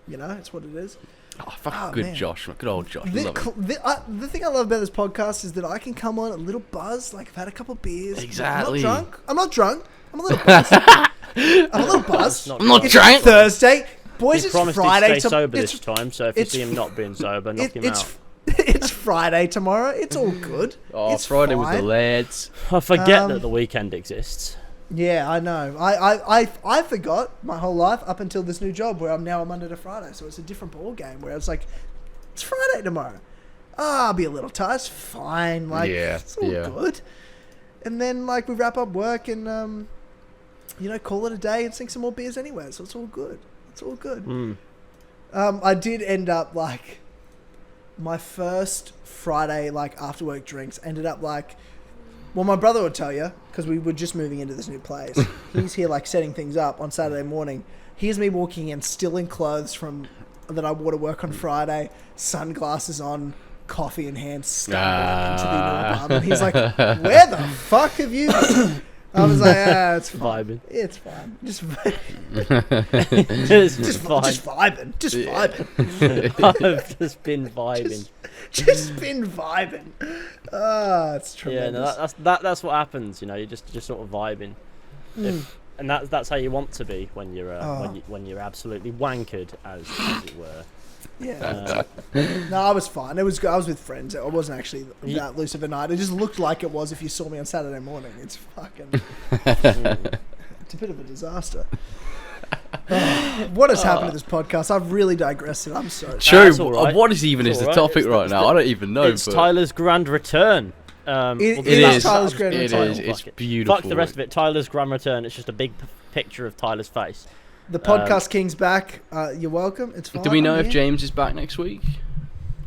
it's what it is. Oh, fucking good, man. Josh. Good old Josh. The thing I love about this podcast is that I can come on a little buzzed, like I've had a couple beers. Exactly. I'm not drunk. I'm a little buzzed. I'm a little buzzed. I'm not drunk. Thursday. Boys, he it's Friday. To stay sober this time, so if you see him not being sober, knock him out. It's Friday tomorrow. It's all good. Oh, it's Friday fine. with the lads. I forget that the weekend exists. Yeah, I know. I forgot my whole life up until this new job where I'm now a Monday to Friday, so it's a different ball game where it's like, it's Friday tomorrow. I'll be a little tired. It's fine. Like, it's all good. And then like we wrap up work and call it a day and sink some more beers anyway. So it's all good. It's all good. I did end up like my first Friday like after work drinks ended up like. Well, my brother would tell you, because we were just moving into this new place. He's here, like, setting things up on Saturday morning. Here's me walking in, still in clothes that I wore to work on Friday, sunglasses on, coffee in hand, stumbling into the new apartment. He's like, where the fuck have you been? I was like, it's fine. Vibing. It's fine. Just vibing. Just vibing. I've just been vibing. Just been vibing. It's tremendous. Yeah, no, that's what happens. You just sort of vibing, and that's how you want to be when you're when you're absolutely wankered, as it were. Yeah. No, I was fine. I was with friends. It wasn't actually that loose of a night. It just looked like it was if you saw me on Saturday morning. It's fucking. It's a bit of a disaster. What has happened to this podcast? I've really digressed. I'm sorry. True. What is the topic right now? I don't even know. It's Tyler's grand return. It is Tyler's grand return. It is. It's beautiful. Fuck the rest of it. Tyler's grand return. It's just a big picture of Tyler's face. The podcast king's back. You're welcome. It's fine. Do we know if James is back next week?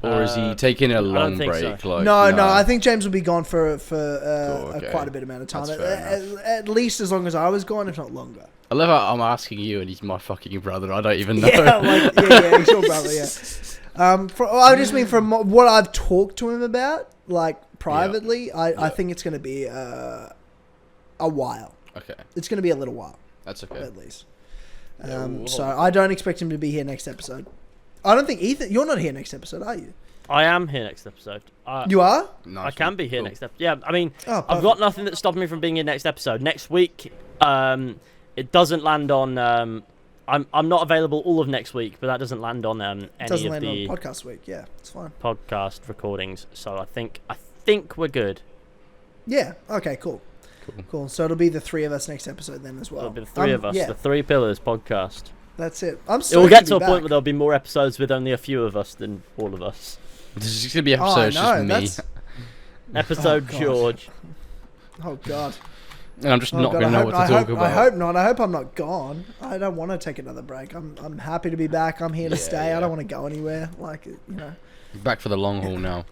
Or is he taking a long break? So. No. I think James will be gone for quite a bit amount of time. At least as long as I was gone, if not longer. I love how I'm asking you, and he's my fucking brother. I don't even know. Yeah, he's your brother. Yeah. I just mean from what I've talked to him about, like privately, I think it's going to be a while. Okay. It's going to be a little while. That's okay. At least. So I don't expect him to be here next episode. I don't think Ethan. You're not here next episode, are you? I am here next episode. You are? Nice. I can be here next episode. Yeah, I mean, I've got nothing that's stopping me from being here next episode. Next week, it doesn't land on. I'm not available all of next week, but that doesn't land on any of the on podcast week. Yeah, it's fine. Podcast recordings. So I think we're good. Yeah. Okay. Cool. So it'll be the three of us next episode then as well. It'll be the three of us. Yeah. The Three Pillars podcast. That's it. It will get to a point where there'll be more episodes with only a few of us than all of us. This is gonna be episodes just me. Episode George. Oh God. And I'm just not going to know what to talk about. I hope not. I hope I'm not gone. I don't want to take another break. I'm happy to be back. I'm here to stay. Yeah. I don't want to go anywhere. Back for the long haul now.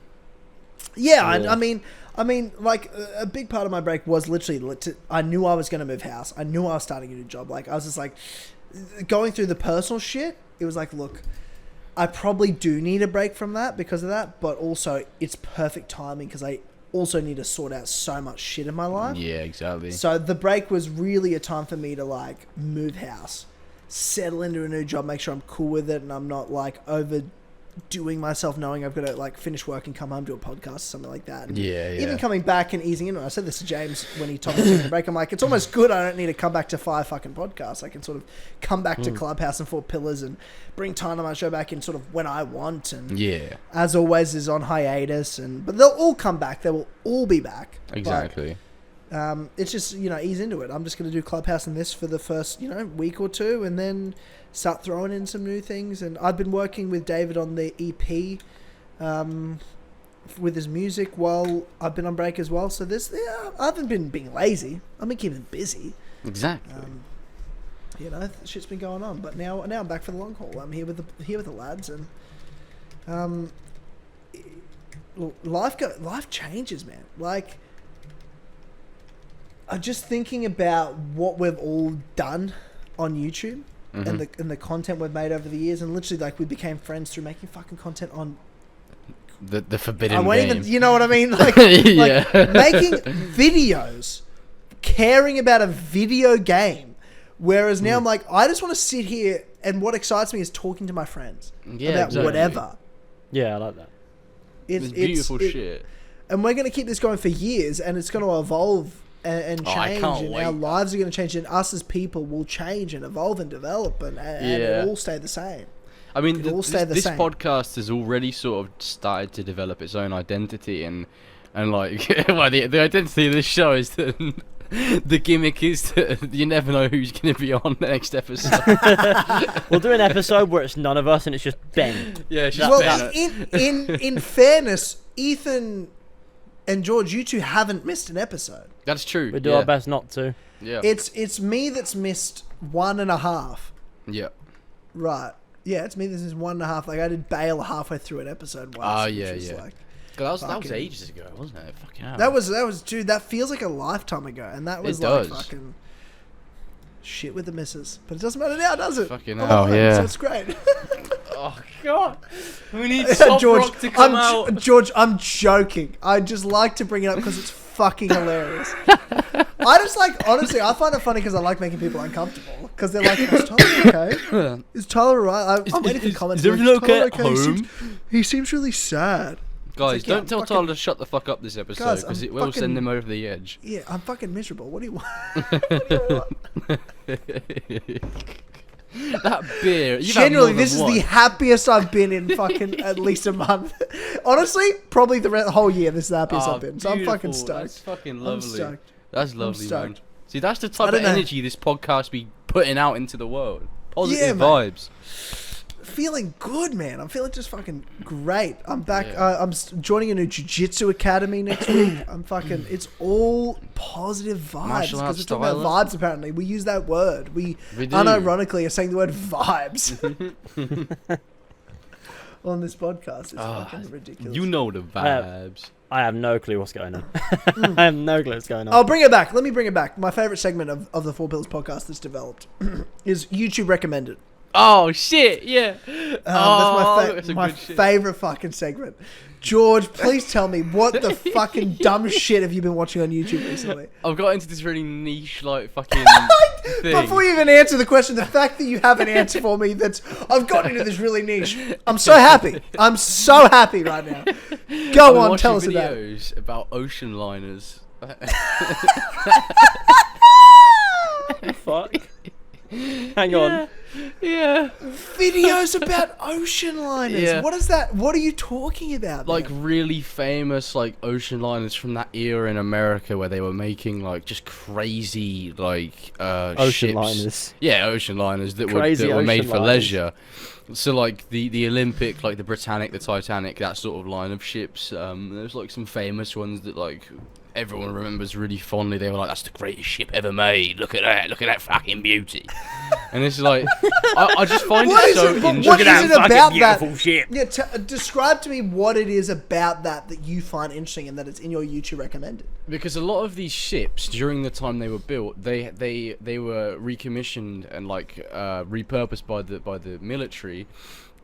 Yeah. I mean, like a big part of my break was literally I knew I was going to move house. I knew I was starting a new job. Like I was just like going through the personal shit. It was like, look, I probably do need a break from that because of that, but also it's perfect timing because I also need to sort out so much shit in my life. Yeah, exactly. So the break was really a time for me to like move house, settle into a new job, make sure I'm cool with it and I'm not like overdoing myself knowing I've got to like finish work and come home to a podcast or something like that. And even coming back and easing in. I said this to James when he told me to take a break. I'm like, it's almost good I don't need to come back to 5 fucking podcasts. I can sort of come back to Clubhouse and 4 Pillars and bring time to my show back in sort of when I want. And As Always is on hiatus, but they'll all come back. They will all be back. Exactly. But, it's just, ease into it. I'm just going to do Clubhouse and this for the first, week or two and then start throwing in some new things. And I've been working with David on the EP with his music while I've been on break as well. So I haven't been being lazy. I've been keeping busy. Exactly. Shit's been going on. But now I'm back for the long haul. I'm here with the lads and life changes, man. Like I'm just thinking about what we've all done on YouTube and the content we've made over the years, and literally like we became friends through making fucking content on the forbidden game. Even, you know what I mean? Like, like making videos, caring about a video game, whereas now I'm like, I just want to sit here, and what excites me is talking to my friends about whatever. Yeah, I like that. It's beautiful shit. And we're going to keep this going for years, and it's going to evolve and change, and our lives are going to change, and us as people will change and evolve and develop, and it all stay the same. I mean, this podcast has already sort of started to develop its own identity, and like, well, the identity of this show is that the gimmick is that you never know who's going to be on the next episode. We'll do an episode where it's none of us and it's just Ben. Yeah, it's just Ben. In fairness, Ethan and George, you two haven't missed an episode. That's true. We do our best not to. Yeah. It's me that's missed 1.5. Yeah. Right. Yeah, it's me that's missed 1.5. Like, I did bail halfway through an episode once. Oh, yeah, yeah. Like, that was ages ago, wasn't it? Fucking hell. That was, dude, that feels like a lifetime ago. And that was fucking shit with the missus. But it doesn't matter now, does it? Fucking hell, yeah. So it's great. Oh, God. We need Soft Rock to come out. George, I'm joking. I just like to bring it up because it's fucking hilarious. I just like, honestly, I find it funny because I like making people uncomfortable. Because they're like, is Tyler okay? Is Tyler alright? I'm waiting for comments. Is everything okay at home? He seems really sad. Guys, don't tell Tyler to shut the fuck up this episode, because it will send him over the edge. Yeah, I'm fucking miserable. What do you want? What do you want? That beer. Generally, this is the happiest I've been in fucking at least a month. Honestly, probably the whole year. This is the happiest I've been. So I'm fucking stoked. That's fucking lovely. I'm stoked. That's lovely, man. See, that's the type of energy this podcast be putting out into the world. Positive vibes. Feeling good, man. I'm feeling just fucking great. I'm back. I'm joining a new jiu-jitsu academy next week. I'm fucking. It's all positive vibes because we're talking about vibes. Apparently, we use that word. We unironically are saying the word vibes on this podcast. It's fucking ridiculous. You know the vibes. I have no clue what's going on. I have no clue what's going on. I'll bring it back. Let me bring it back. My favorite segment of the Four Pillars podcast that's developed is YouTube recommended. Oh shit! Yeah. That's my favorite fucking segment. George, please tell me what the fucking dumb shit have you been watching on YouTube recently? I've got into this really niche, like fucking thing. Before you even answer the question, the fact that you have an answer for me I've gotten into this really niche. I'm so happy. I'm so happy right now. Go on, tell us about it. Videos about ocean liners. Fuck. Hang on. Yeah. Videos about ocean liners. Yeah. What is that? What are you talking about? Like man? really famous like ocean liners from that era in America where they were making like just crazy like ocean ships. Liners. Yeah, ocean liners that were made for leisure. So like the Olympic, like the Britannic, the Titanic, that sort of line of ships. There's like some famous ones that like everyone remembers really fondly. They were like, "That's the greatest ship ever made. Look at that fucking beauty." And it's like, I just find it so interesting. What is it about beautiful ship? Yeah, describe to me what it is about that you find interesting and that it's in your YouTube recommended. Because a lot of these ships, during the time they were built, they were recommissioned and like repurposed by the military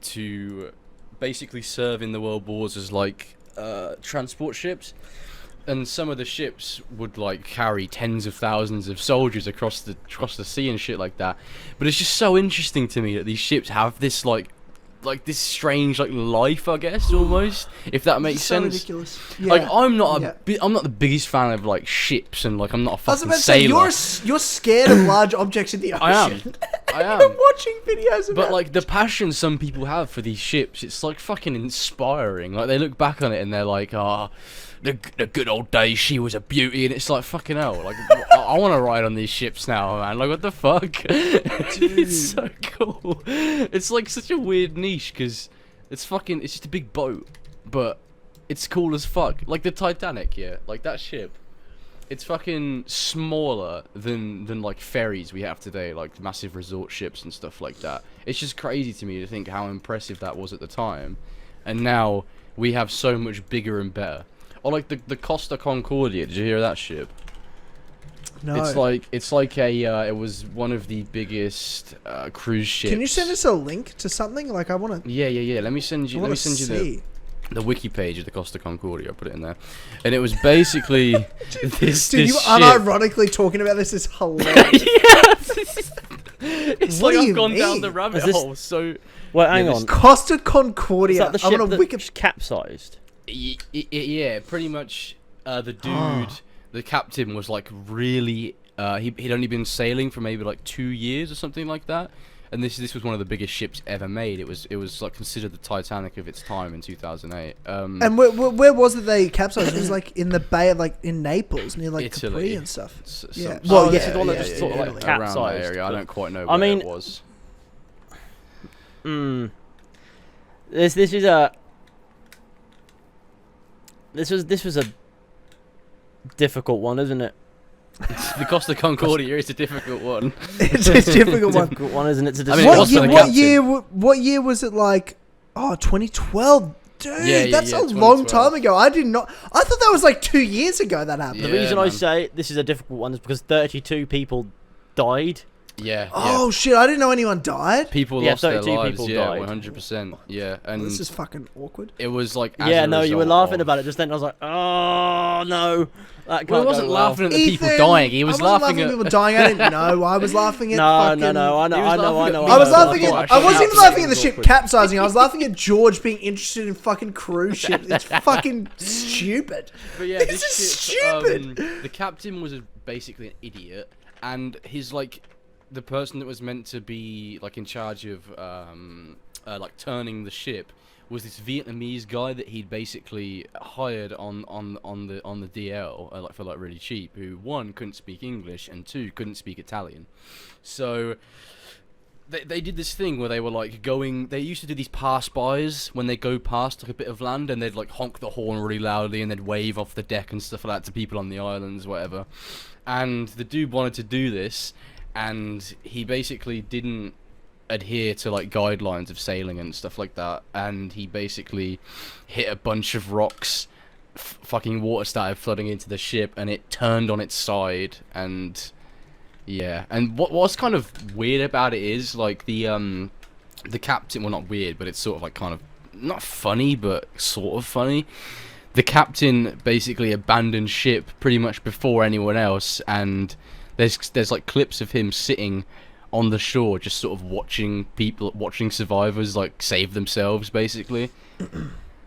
to basically serve in the world wars as like transport ships. And some of the ships would like carry tens of thousands of soldiers across the sea and shit like that. But it's just so interesting to me that these ships have this like this strange like life, I guess, almost, if that makes sense. Ridiculous. Yeah. Like I'm not the biggest fan of like ships, and like I'm not a fucking sailor. You're scared of large objects in the ocean. I am. I'm watching videos about. But like the passion some people have for these ships, it's like fucking inspiring. Like they look back on it and they're like, the good old days, she was a beauty, and it's like fucking hell. Like I want to ride on these ships now, man. Like what the fuck? It's so cool. It's like such a weird niche because it's just a big boat, but it's cool as fuck. Like the Titanic, yeah, like that ship. It's fucking smaller than like ferries we have today, like massive resort ships and stuff like that. It's just crazy to me to think how impressive that was at the time, and now we have so much bigger and better. Or like the Costa Concordia, did you hear that ship? No. It's like a it was one of the biggest cruise ships. Can you send us a link to something? Like I want to. Yeah. Let me send you the wiki page of the Costa Concordia. I'll put it in there. And it was basically this. Dude, you ship. unironically talking about this is hilarious. It's what like I've gone down the rabbit hole. So well, hang on. Costa Concordia. Is that the ship that's capsized? Yeah, pretty much. The dude, the captain, was like really. He'd only been sailing for maybe like 2 years or something like that. And this was one of the biggest ships ever made. It was like considered the Titanic of its time in 2008. And where was it they capsized? It was like in the bay of like in Naples near like Italy. Capri and stuff. Yeah. Well, this is the one that just sort of like capsized. Around that area. I don't quite know where it was. This was a difficult one, isn't it? The Costa Concordia is a difficult one. It's a difficult one. Difficult one, isn't it? What year was it? Like 2012. Dude, that's a long time ago. I thought that was like 2 years ago that happened. The reason I say this is a difficult one is because 32 people died. Yeah. Oh shit! I didn't know anyone died. People lost their lives. Yeah, 100%. Yeah, and this is fucking awkward. It was like you were laughing about it just then. I was like, oh no. He wasn't laughing at the people dying. He was laughing at people dying. I didn't know. I was laughing at. No. I know. I was laughing at. I wasn't even laughing at the ship capsizing. I was laughing at George being interested in fucking cruise ships. It's fucking stupid. But yeah, this is stupid. The captain was basically an idiot, and his like. The person that was meant to be like in charge of like turning the ship was this Vietnamese guy that he'd basically hired on the DL like for like really cheap, who one couldn't speak English and two couldn't speak Italian. So they did this thing where they were like they used to do these pass-bys when they go past like a bit of land, and they'd like honk the horn really loudly and they'd wave off the deck and stuff like that to people on the islands, whatever. And the dude wanted to do this, and he basically didn't adhere to like guidelines of sailing and stuff like that, and he basically hit a bunch of rocks. Fucking water started flooding into the ship, and it turned on its side. And yeah, and what's kind of weird about it is like the captain. Well, not weird, but it's sort of like kind of not funny, but sort of funny. The captain basically abandoned ship pretty much before anyone else, and there's like clips of him sitting on the shore just sort of watching survivors like save themselves basically.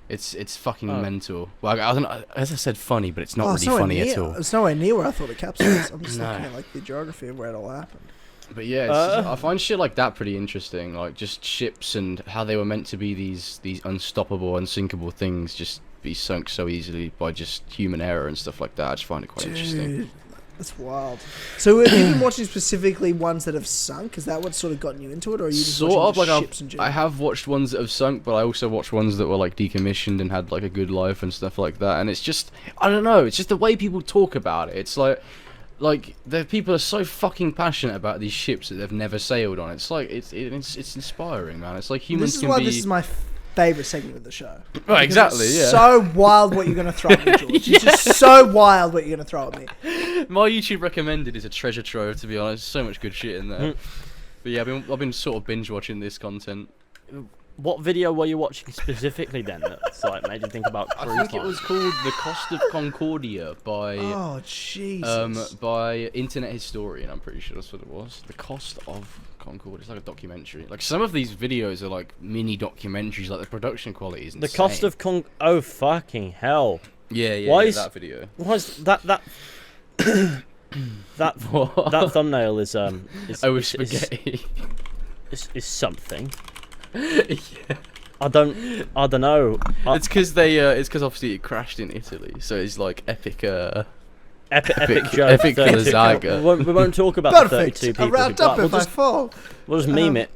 It's fucking mental. Well, I don't know, as I said funny, but it's not really funny at all. It's nowhere near where I thought it capsized. I'm just looking at like the geography of where it all happened. But yeah, I find shit like that pretty interesting, like just ships and how they were meant to be these unstoppable, unsinkable things just be sunk so easily by just human error and stuff like that. I just find it quite interesting. That's wild. So have you been watching specifically ones that have sunk? Is that what's sort of gotten you into it, or are you just watching like ships in general? I have watched ones that have sunk, but I also watched ones that were like decommissioned and had like a good life and stuff like that. And it's just, I don't know, it's just the way people talk about it. It's like the people are so fucking passionate about these ships that they've never sailed on. It's like it's inspiring, man. It's like humans can be. This is my favorite segment of the show. Right, exactly. Yeah. So wild what you're gonna throw at me, George. It's just so wild what you're gonna throw at me. My YouTube recommended is a treasure trove, to be honest. So much good shit in there. But yeah, I've been sort of binge watching this content. What video were you watching specifically then that's like made you think about cruise I think it was called The Costa Concordia by by Internet Historian. I'm pretty sure that's what it was. The Cost of Concordia. It's like a documentary. Like some of these videos are like mini documentaries. Like the production quality is insane. The Cost of oh fucking hell. Yeah, that video. Why is that that thumbnail is spaghetti. Is something. Yeah. I don't know. It's because obviously it crashed in Italy, so it's like epic joke. Epic Zaga. We won't talk about the 32 people. Wrapped up if I fall. We'll just meme it.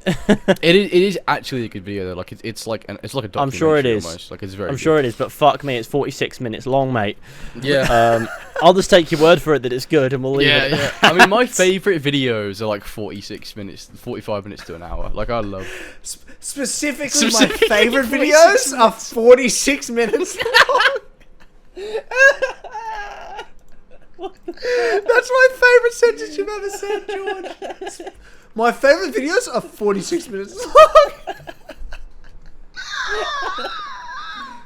It is actually a good video though. Like it's like a documentary. I'm sure it is. Almost. Like it's very. I'm sure it is, but fuck me, it's 46 minutes long, mate. Yeah. I'll just take your word for it that it's good, and we'll leave it. Yeah. I mean, my favorite videos are like 46 minutes, 45 minutes to an hour. Like I love. Specifically, my favorite videos are 46 minutes long. That's my favourite sentence you've ever said, George. My favourite videos are 46 minutes long.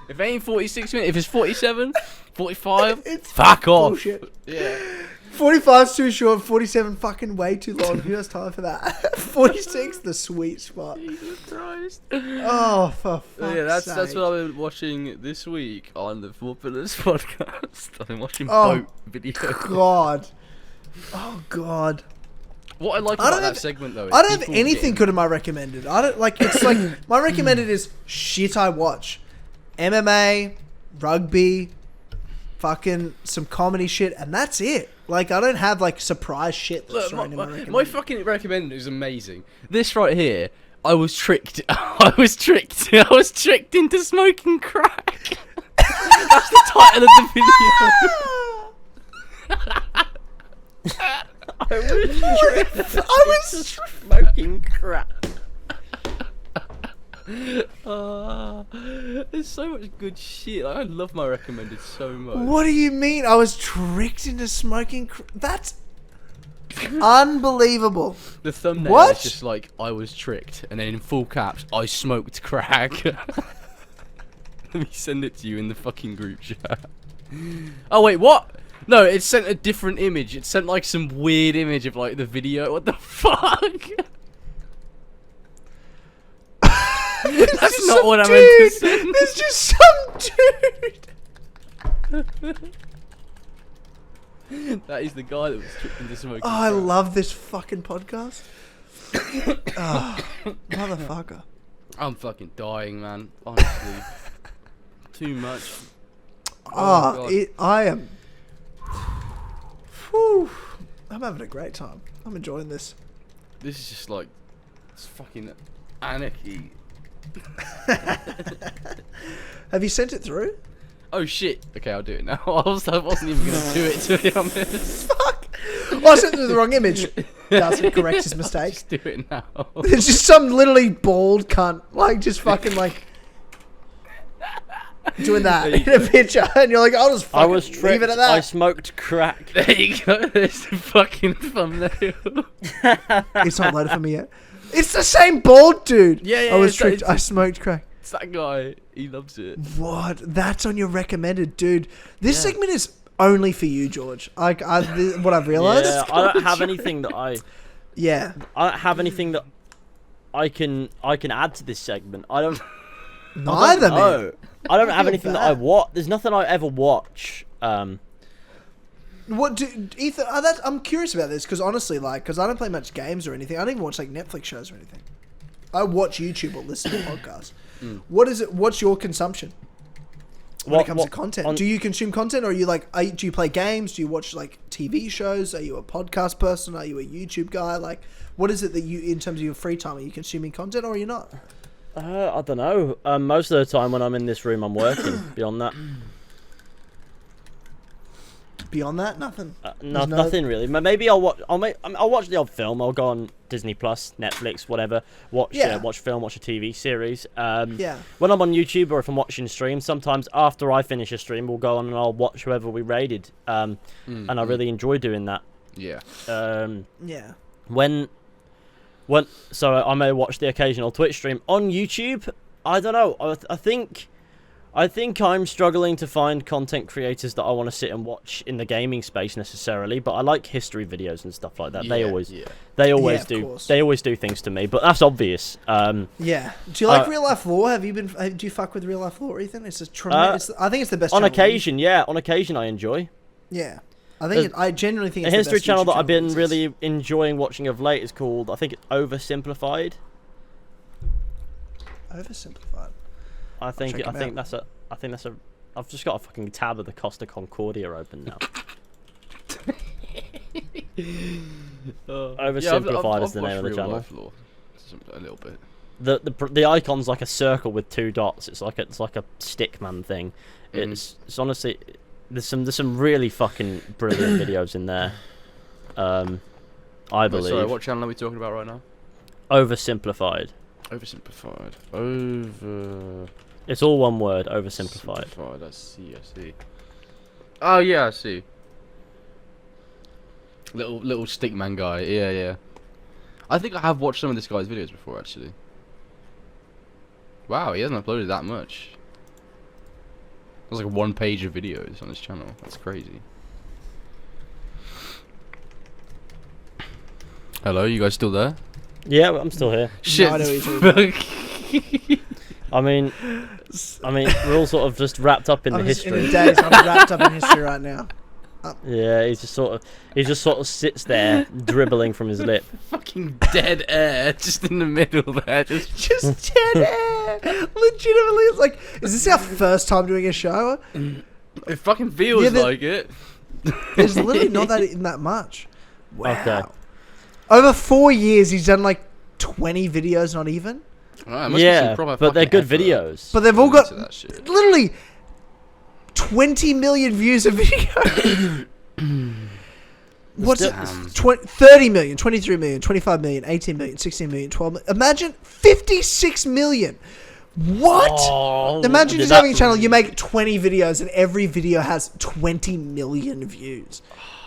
If it ain't 46 minutes, if it's 47, 45, it's fuck off. Bullshit. Yeah. 45's too short, 47 fucking way too long. Who has time for that? 46, the sweet spot. Jesus Christ. Oh, for fuck's that's what I've been watching this week on the Four Pillars podcast. I've been watching boat videos. God. Oh, God. What I like about that segment, though, is I don't have anything good in my recommended. I don't like. It's like my recommended is shit I watch, MMA, rugby, fucking some comedy shit, and that's it. Like I don't have like surprise shit that's thrown in my recommended. My fucking recommended is amazing. This right here, I was tricked. I was tricked into smoking crack. That's the title of the video. I was smoking crack. There's so much good shit. I love my recommended so much. What do you mean? I was tricked into smoking That's unbelievable. The thumbnail is just like, I was tricked, and then in full caps, I smoked crack. Let me send it to you in the fucking group chat. Oh wait, what? No, it sent a different image. It sent like some weird image of like the video. What the fuck? That's not what I meant to send. There's just some dude. That is the guy that was tricked into smoking. Oh, I love this fucking podcast. Oh, motherfucker. I'm fucking dying, man. Honestly. Too much. I am. Whew. I'm having a great time. I'm enjoying this. This is just like, it's fucking anarchy. Have you sent it through? Oh shit. Okay, I'll do it now. I wasn't even going to do it, to be honest. Fuck! Oh, I sent it through the wrong image. Doesn't correct his mistake. Just do it now. There's just some literally bald cunt, like, just fucking, like, doing that in a picture, and you're like, I'll just fucking leave it at that. I smoked crack. There you go. There's the fucking thumbnail. It's not loaded for me yet. It's the same bald dude. Yeah. I was tricked. I smoked crack. It's that guy. He loves it. What? That's on your recommended, dude. This segment is only for you, George. What I've realized. Yeah, I don't have anything that Yeah. I don't have anything that I can add to this segment. I don't. Neither, man. I don't have anything that I watch. There's nothing I ever watch. What do Ethan? I'm curious about this because honestly, like, because I don't play much games or anything. I don't even watch like Netflix shows or anything. I watch YouTube or listen to podcasts. What is it? What's your consumption when it comes to content? Do you consume content, or are you like? Do you play games? Do you watch like TV shows? Are you a podcast person? Are you a YouTube guy? Like, what is it that you, in terms of your free time, are you consuming content or are you not? I don't know. Most of the time when I'm in this room, I'm working. Beyond that. Beyond that, nothing. Nothing really. Maybe I'll watch. I'll watch the odd film. I'll go on Disney Plus, Netflix, whatever. Watch film. Watch a TV series. When I'm on YouTube or if I'm watching streams, sometimes after I finish a stream, we'll go on and I'll watch whoever we raided. And I really enjoy doing that. Yeah. So I may watch the occasional Twitch stream on YouTube. I don't know. I think I'm struggling to find content creators that I want to sit and watch in the gaming space necessarily, but I like history videos and stuff like that. They always do things to me, but that's obvious. Do you like real life lore? Do you fuck with real life lore, Ethan? It's a tremendous. I think it's the best. On occasion, On occasion, I enjoy. Yeah. I genuinely think it's a history the best channel that I've been exists. really enjoying watching of late is called, I think it's Oversimplified. Oversimplified. I think that's a. I've just got a fucking tab of the Costa Concordia open now. Oversimplified is the name of the channel. A little bit. The icon's like a circle with two dots. It's like a stickman thing. It's honestly. There's some really fucking brilliant videos in there. I believe. Sorry, what channel are we talking about right now? Oversimplified. It's all one word. Oversimplified. I see. Oh yeah, I see. Little stickman guy. Yeah. I think I have watched some of this guy's videos before, actually. Wow, he hasn't uploaded that much. There's like 1 page of videos on his channel. That's crazy. Hello, you guys still there? Yeah, I'm still here. Shit. I mean, we're all sort of just wrapped up in the history. In days, I'm wrapped up in history right now. Yeah, he just sort of sits there, dribbling from his lip. Fucking dead air, just in the middle there, just dead air. Legitimately, it's like, is this our first time doing a show? It fucking feels like it. There's literally not that much. Wow. Okay. Over 4 years, he's done like 20 videos, not even. Yeah, but they're good videos. But they've all got literally 20 million views a video. What's it? 30 million, 23 million, 25 million, 18 million, 16 million, 12 million. Imagine 56 million. What? Oh, imagine just having a channel, you make 20 videos and every video has 20 million views.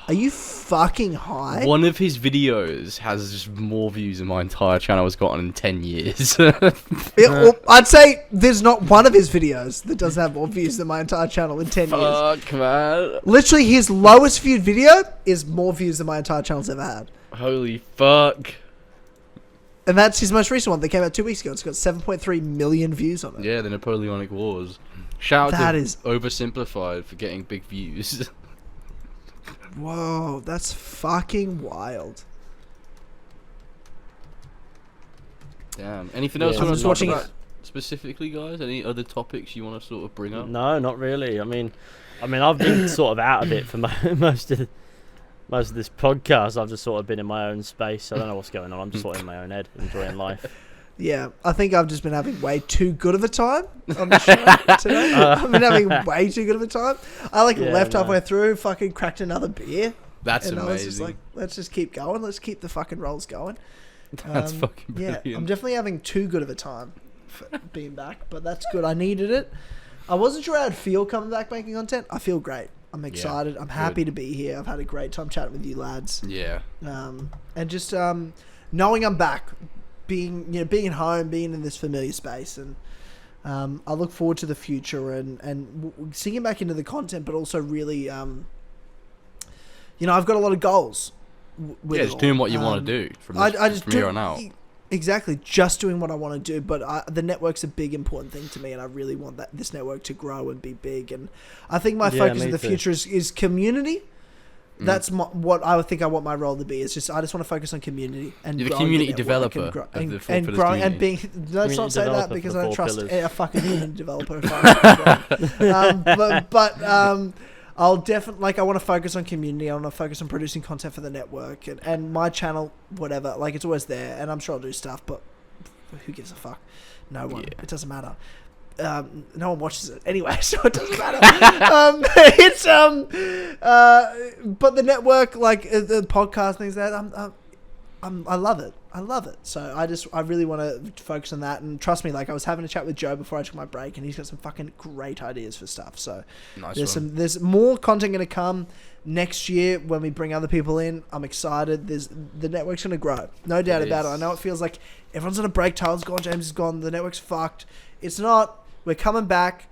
Are you fucking high? One of his videos has just more views than my entire channel has gotten in 10 years. I'd say there's not one of his videos that doesn't have more views than my entire channel in 10 years. Fuck, man. Literally, his lowest viewed video is more views than my entire channel's ever had. Holy fuck. And that's his most recent one that came out 2 weeks ago. It's got 7.3 million views on it. Yeah, the Napoleonic Wars. Shout out that to is Oversimplified for getting big views. Whoa, that's fucking wild. Damn. Anything else you want to talk about specifically, guys? Any other topics you want to sort of bring up? No, not really. I mean, I've been sort of out of it for most of this podcast. I've just sort of been in my own space. I don't know what's going on. I'm just sort of in my own head, enjoying life. Yeah, I think I've just been having way too good of a time on the show today. I've been having way too good of a time. I left halfway through, fucking cracked another beer. That's amazing. I was just like, let's just keep going. Let's keep the fucking rolls going. That's fucking brilliant. Yeah, I'm definitely having too good of a time for being back, but that's good. I needed it. I wasn't sure how I'd feel coming back making content. I feel great. I'm excited. I'm happy to be here. I've had a great time chatting with you lads. Yeah. And just knowing I'm back. Being at home, being in this familiar space, and I look forward to the future and sinking back into the content, but also really, I've got a lot of goals. Just doing what you want to do from here on out. Exactly, just doing what I want to do. But the network's a big, important thing to me, and I really want this network to grow and be big. And I think my focus in the future is community. That's what I think I want my role to be. It's just I just want to focus on community and you're the community developer and growing and being. Let's not say that because I don't trust a fucking community developer. I'll definitely I want to focus on community. I want to focus on producing content for the network and my channel, whatever. Like it's always there, and I'm sure I'll do stuff, but who gives a fuck? No one. Yeah. It doesn't matter. No one watches it anyway, so it doesn't matter. But the network, the podcast things that I love it. I love it. So I really want to focus on that. And trust me, I was having a chat with Joe before I took my break, and he's got some fucking great ideas for stuff. So there's more content going to come next year when we bring other people in. I'm excited. The network's going to grow, no doubt about it. I know it feels like everyone's on a break. Tyler's gone, James is gone, the network's fucked. It's not. We're coming back.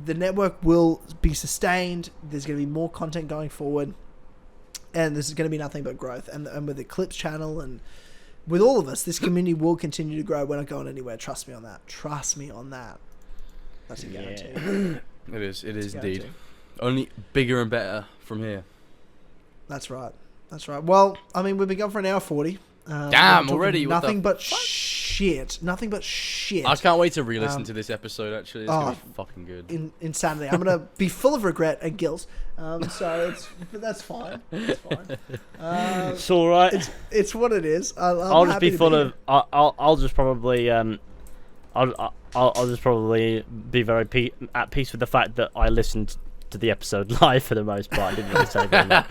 The network will be sustained. There's going to be more content going forward. And there's going to be nothing but growth. And with the Clips channel and with all of us, this community will continue to grow. We're not going anywhere. Trust me on that. That's a guarantee. It is indeed. Only bigger and better from here. That's right. Well, we've been going for an hour 40. Damn, already? Nothing but shit. I can't wait to re-listen to this episode, actually. It's going to be fucking good. Insanity. I'm going to be full of regret and guilt. So that's fine. It's all right. It's what it is. I'll just be full of... I'll just probably... I'll just probably be very at peace with the fact that I listened to the episode live for the most part. I didn't really say very much.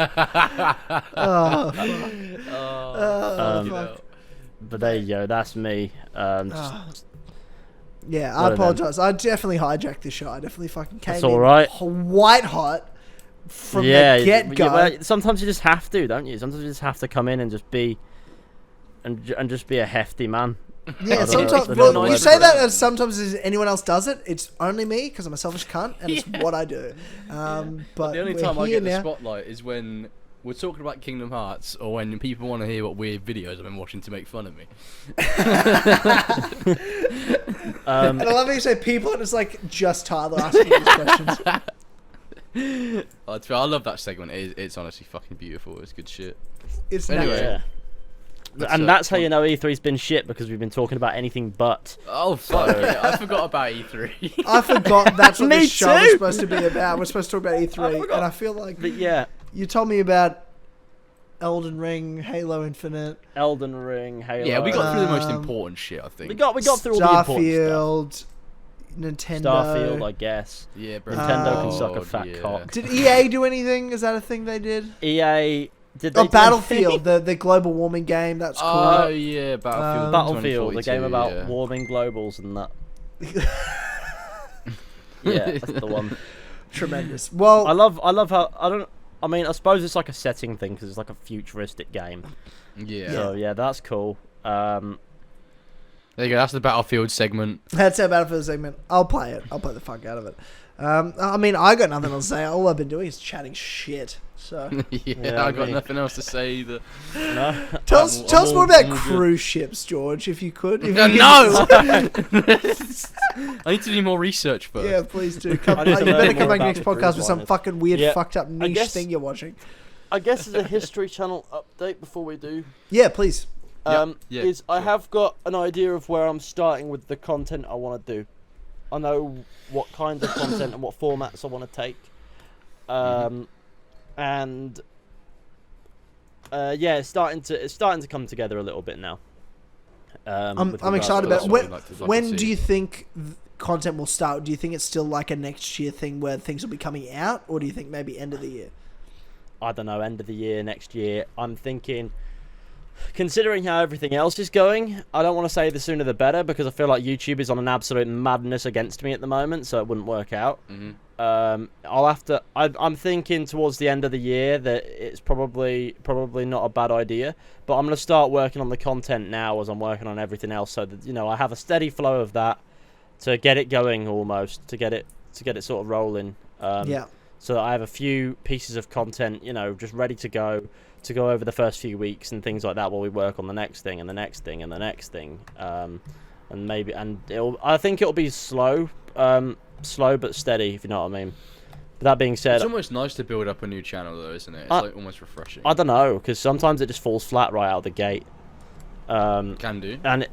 But there you go. That's me. Yeah, I apologize. I definitely hijacked this show. I definitely fucking came in right. white hot from the get-go. Yeah, well, sometimes you just have to, don't you? Sometimes you just have to come in and just be a hefty man. Yeah, sometimes. Well, you say that as sometimes as anyone else does it. It's only me because I'm a selfish cunt, and it's what I do. But the only time I get the spotlight is when we're talking about Kingdom Hearts, or when people want to hear what weird videos I've been watching to make fun of me. And I love how you say people, and it's like just Tyler asking these questions. I love that segment. It's honestly fucking beautiful. It's good shit. It's anyway. Yeah. And that's how you know E3's been shit, because we've been talking about anything but. Oh fuck it! I forgot about E3. I forgot that's what this show was supposed to be about. We're supposed to talk about E3, and I feel like. But yeah, you told me about Elden Ring, Halo Infinite. Elden Ring, Halo. Yeah, we got through the most important shit. I think we got through all the important stuff. Nintendo. Starfield, I guess. Yeah, bro. Nintendo can suck a fat cock. Did EA do anything? Is that a thing they did? EA. Did they Battlefield, the global warming game. That's cool. Oh yeah, Battlefield, the game about warming globals and that. Yeah, that's the one. Tremendous. Well, I love how I suppose it's like a setting thing because it's like a futuristic game. Yeah. So yeah, that's cool. There you go. That's the Battlefield segment. That's our Battlefield segment. I'll play it. I'll play the fuck out of it. I mean, I got nothing else to say. All I've been doing is chatting shit. So I got nothing else to say either. No. Tell us more about cruise ships, George, if you could. No! I need to do more research first. Yeah, please do. You better come back next podcast with some fucking weird, fucked up niche thing you're watching. I guess as a History Channel update before we do. Yeah, please. I have got an idea of where I'm starting with the content I want to do. I know what kind of content and what formats I want to take. And it's starting to come together a little bit now. I'm excited about it. When do you think content will start? Do you think it's still like a next year thing where things will be coming out, or do you think maybe end of the year? I don't know, end of the year, next year. I'm thinking, considering how everything else is going, I don't want to say the sooner the better, because I feel like YouTube is on an absolute madness against me at the moment, so it wouldn't work out. I'm thinking towards the end of the year that it's probably not a bad idea, but I'm going to start working on the content now as I'm working on everything else, so that I have a steady flow of that to get it going, almost to get it sort of rolling. So that I have a few pieces of content, just ready to go over the first few weeks and things like that while we work on the next thing and the next thing and the next thing. I think it'll be slow but steady, if you know what I mean. But that being said, it's almost nice to build up a new channel, though, isn't it? It's like almost refreshing. I don't know, because sometimes it just falls flat right out of the gate. Can do. And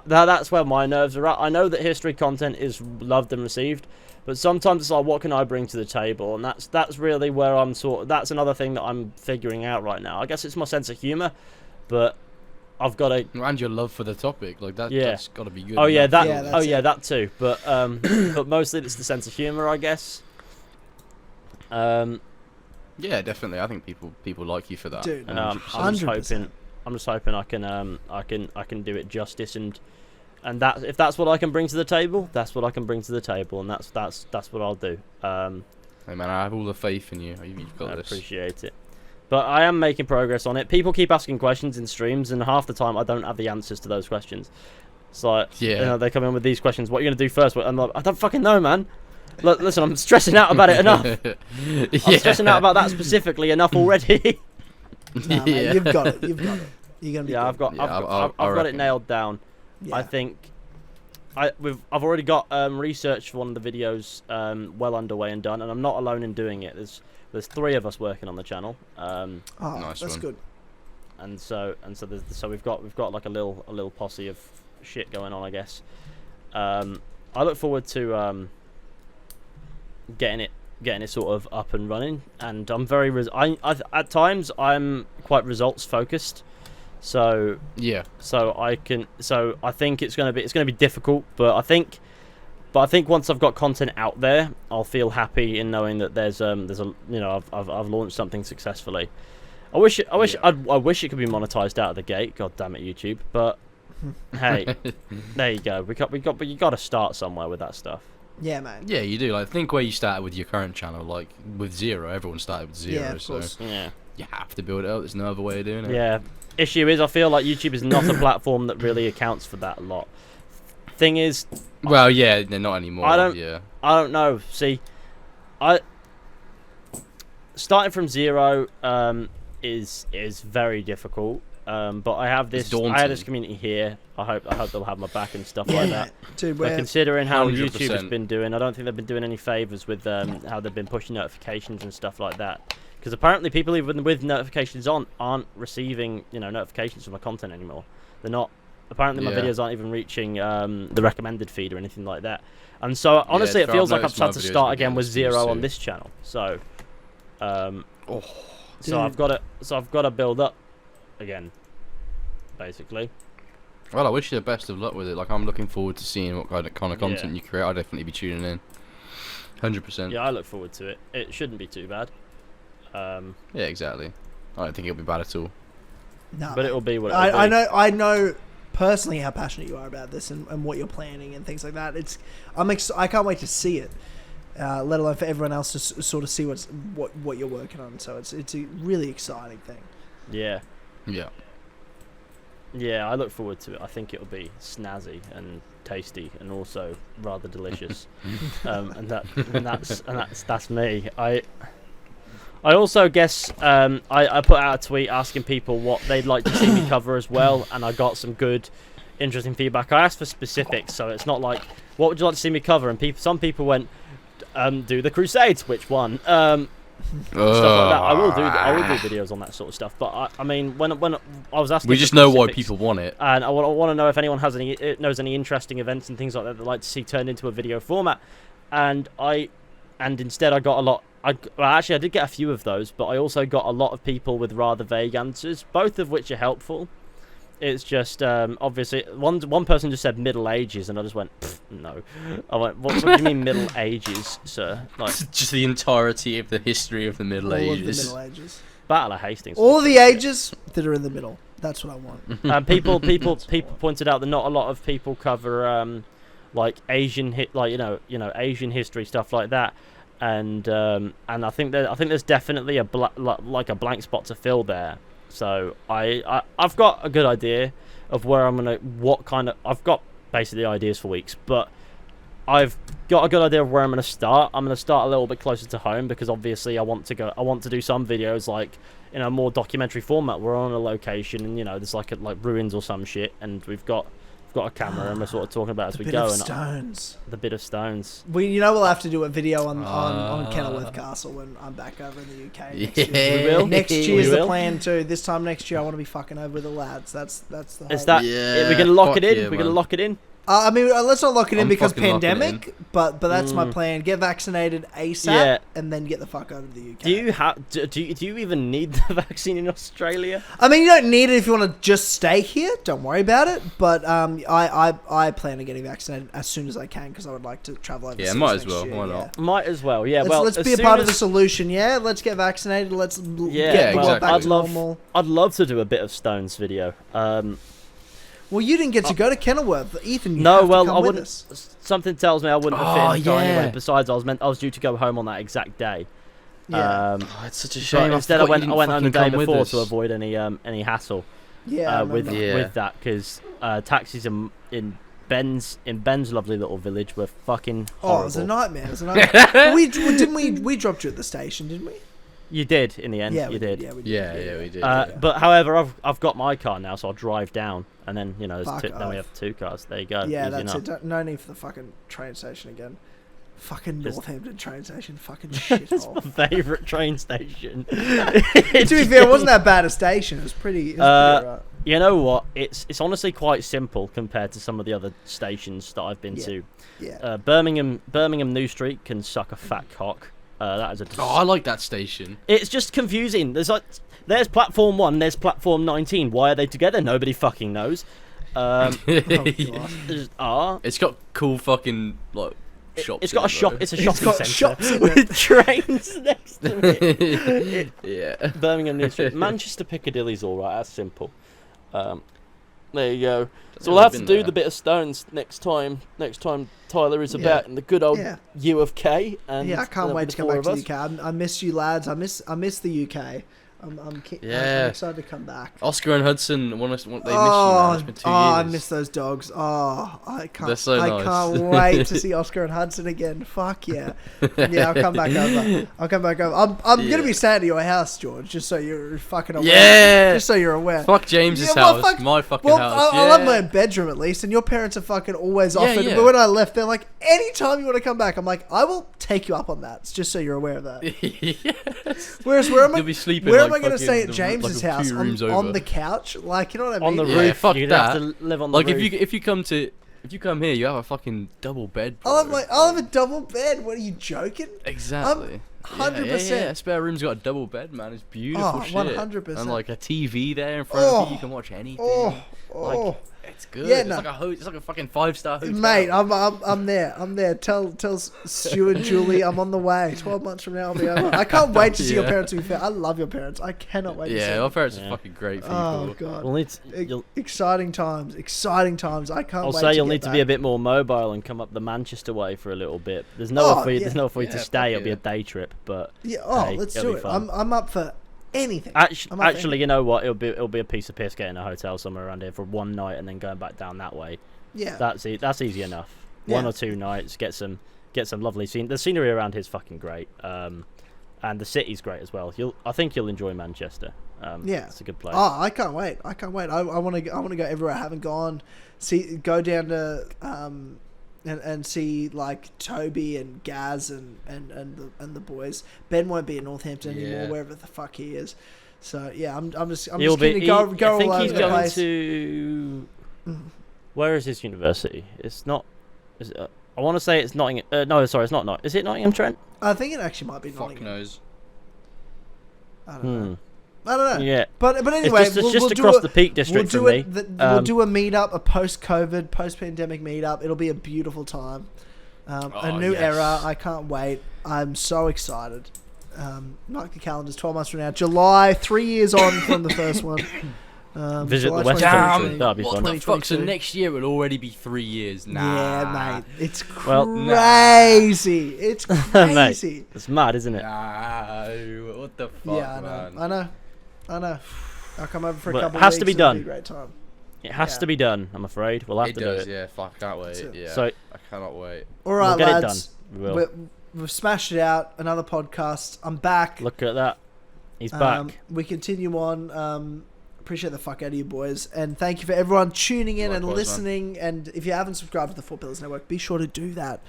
that's where my nerves are at. I know that history content is loved and received, but sometimes it's like, what can I bring to the table? And that's really where that's another thing that I'm figuring out right now. I guess it's my sense of humour, but I've got to... And your love for the topic, like that. Yeah. That's got to be good. That too. But but mostly it's the sense of humour, I guess. Yeah, definitely. I think people like you for that. Dude, and I'm just hoping I can do it justice, and that if that's what I can bring to the table, that's what I can bring to the table, and that's what I'll do. Hey man, I have all the faith in you. You've got this. I appreciate it. But I am making progress on it. People keep asking questions in streams, and half the time I don't have the answers to those questions. It's like, they come in with these questions. What are you going to do first? I'm like, I don't fucking know, man. Look, listen, I'm stressing out about it enough. I'm stressing out about that specifically enough already. Nah, mate, you've got it. You're gonna be I've got it nailed down. Yeah. I think I've already got research for one of the videos well underway and done, and I'm not alone in doing it. There's 3 of us working on the channel. Nice that's one. good. And so we've got like a little posse of shit going on, I guess. I look forward to getting it sort of up and running, and I'm very at times I'm quite results focused. So yeah. So I think it's gonna be difficult, but I think once I've got content out there, I'll feel happy in knowing that there's I've launched something successfully. I wish it could be monetized out of the gate. God damn it, YouTube! But hey, there you go. You got to start somewhere with that stuff. Yeah, man. Yeah, you do. Like, think where you started with your current channel. Like, with 0, everyone started with 0. Yeah, of course. Yeah. You have to build it up. There's no other way of doing it. Yeah. Issue is, I feel like YouTube is not a platform that really accounts for that a lot. Thing is... Well, yeah, they're not anymore. I don't know. See, starting from 0 is very difficult. But I have this community here. I hope they'll have my back and stuff like that. Dude, but considering how 100%. YouTube has been doing, I don't think they've been doing any favors with how they've been pushing notifications and stuff like that. Because apparently people even with notifications on aren't receiving notifications from my content anymore. They're not. Apparently my videos aren't even reaching the recommended feed or anything like that. And so honestly, it feels like I've had to start again with 0 on this channel. So, so I've got to build up again, basically. Well, I wish you the best of luck with it. Like, I'm looking forward to seeing what kind of content you create. I'll definitely be tuning in. 100%. Yeah, I look forward to it. It shouldn't be too bad. Yeah, exactly. I don't think it'll be bad at all. No, but it'll be what it'll be. I know personally how passionate you are about this and what you're planning and things like that. I can't wait to see it. Let alone for everyone else to sort of see what you're working on. So it's a really exciting thing. Yeah. Yeah. Yeah, I look forward to it. I think it'll be snazzy and tasty and also rather delicious. And that's me. I also guess I put out a tweet asking people what they'd like to see me cover as well, and I got some good, interesting feedback. I asked for specifics, so it's not like what would you like to see me cover, and some people went, do the Crusades, which one? Stuff like that. I will do videos on that sort of stuff. But I mean, when I was asking, we just know why people want it, and I want to know if anyone knows any interesting events and things like that they'd like to see turned into a video format. And instead I got a lot. I did get a few of those, but I also got a lot of people with rather vague answers, both of which are helpful. It's just obviously one person just said Middle Ages, and I just went no. I went, what do you mean Middle Ages, sir? Like just the entirety of the history of the Middle Ages. Of the Middle Ages. Battle of Hastings. All the ages that are in the middle. That's what I want. People pointed out that not a lot of people cover like Asian Asian history, stuff like that. And I think there's definitely a blank spot to fill there. So I've got a good idea of where I've got basically ideas for weeks, but I've got a good idea of where I'm going to start. I'm going to start a little bit closer to home because obviously I want to do some videos like in a more documentary format. We're on a location and there's like ruins or some shit, and we've got a camera and we're sort of talking about as we go. The bit of stones. We'll have to do a video on Kenilworth Castle when I'm back over in the UK. We will. Next year's the plan too. This time next year I want to be fucking over with the lads. That's the whole. Is that? We're gonna lock it in. We're gonna lock it in. I mean, let's not lock it in because pandemic, but that's my plan. Get vaccinated ASAP, and then get the fuck out of the UK. Do you even need the vaccine in Australia? I mean, you don't need it if you want to just stay here. Don't worry about it. But I plan on getting vaccinated as soon as I can because I would like to travel overseas. Yeah, might as well. Year, Why not? Might as well. Yeah. Let's be a part of the solution. Yeah. Let's get vaccinated. Let's get exactly. back to normal. I'd love to do a bit of Stones video. Well, you didn't get to go to Kenilworth, Ethan. I wouldn't. With us. Something tells me I wouldn't have fit in anyway. Besides, I was due to go home on that exact day. Yeah. It's such a shame. Instead, I went on the day before to avoid any hassle. Yeah. With that, because taxis in Ben's lovely little village were fucking horrible. Oh, it was a nightmare. We dropped you at the station, didn't we? You did in the end. Yeah, you did. Yeah, we did. But however, I've got my car now, so I'll drive down, and then then we have 2 cars. There you go. Yeah, that's it. No need for the fucking train station again. Fucking Northampton train station. Fucking shit. It's my favourite train station. To be fair, it wasn't that bad a station. It was pretty. Right. You know what? It's honestly quite simple compared to some of the other stations that I've been to. Yeah. Birmingham New Street can suck a fat cock. That is I like that station. It's just confusing. There's platform 1, there's platform 19. Why are they together? Nobody fucking knows. It's got cool fucking shops. It's got a shop. It's a shopping centre shops with trains next to it. Yeah. Birmingham New Street. Manchester Piccadilly's all right. That's simple. There you go. So we'll have to do the bit of stones next time. Next time Tyler is about in the good old U of K. And I can't wait to come back to the UK. I miss you lads. I miss the UK. I'm excited to come back. Oscar and Hudson, they miss you, man. It's been 2 years. I miss those dogs. I can't. They're so nice. I can't wait to see Oscar and Hudson again. Fuck yeah. Yeah, I'll come back over. I'm gonna be staying at your house, George, just so you're fucking aware. Yeah. Just so you're aware. Fuck James's house. My fucking house. I love my own bedroom at least, and your parents are fucking always offered. But when I left, they're like, anytime you want to come back, I'm like, I will take you up on that. It's just so you're aware of that. Yes. Whereas where am You'll be sleeping am I going to stay at James's house? On the couch? Like, you know what I mean? On the roof. Fuck You'd that. have to live on the roof. If you come here, you have a fucking double bed, bro. I'll have a double bed. What, are you joking? Exactly. 100%. Yeah. Spare room's got a double bed, man. It's beautiful shit. 100%. And like a TV there in front of you. You can watch anything. It's good. Yeah, it's like a fucking 5-star hotel. Mate, I'm there. Tell Stu and Julie I'm on the way. 12 months from now I'll be over. I can't wait to see your parents, to be fair. I love your parents. I cannot wait to see them. Yeah, my parents are fucking great people. Oh god. Exciting times. I can't wait. I'll say you'll need to be a bit more mobile and come up the Manchester way for a little bit. There's nowhere for you to stay. It'll be a day trip, but let's do it. I'm up for anything. Actually, you know what? It'll be a piece of piss getting a hotel somewhere around here for one night and then going back down that way. Yeah, that's easy enough. 1 or 2 nights, get some lovely scene. The scenery around here is fucking great, and the city's great as well. I think you'll enjoy Manchester. It's a good place. Oh, I can't wait. I want to go everywhere I haven't gone. Go down to and see like Toby and Gaz and the boys. Ben won't be in Northampton anymore, wherever the fuck he is. So yeah, I'm just going to go I think all he's over the going place. to. Where is his university? It's not. I want to say it's Nottingham. No, sorry, it's not. Is it Nottingham Trent? I think it actually might be Nottingham. Fuck knows. I don't know. Yeah, but anyway, it's just across the Peak District for me. We'll do a meetup, a post-COVID, post-pandemic meetup. It'll be a beautiful time. A new era. I can't wait. I'm so excited. Mark the calendars. 12 months from now, July. 3 years on from the first one. Visit July the West Damn, That'd be what fun. the fuck? So next year will already be 3 years. Nah. Yeah, mate. It's crazy. It's crazy. Mate, it's mad, isn't it? No, what the fuck, man? I know. I'll come over for a But couple it has of weeks. to be It'll done. Be a great time. It has to be done, I'm afraid. We'll have to do it. Yeah, fuck, I can't wait. Yeah, So, I cannot wait. All right, we'll get lads. it done. We will. We've smashed it out. Another podcast. I'm back. Look at that. He's back. We continue on. Appreciate the fuck out of you boys, and thank you for everyone tuning in and listening. Man. And if you haven't subscribed to the 4 Pillars Network, be sure to do that,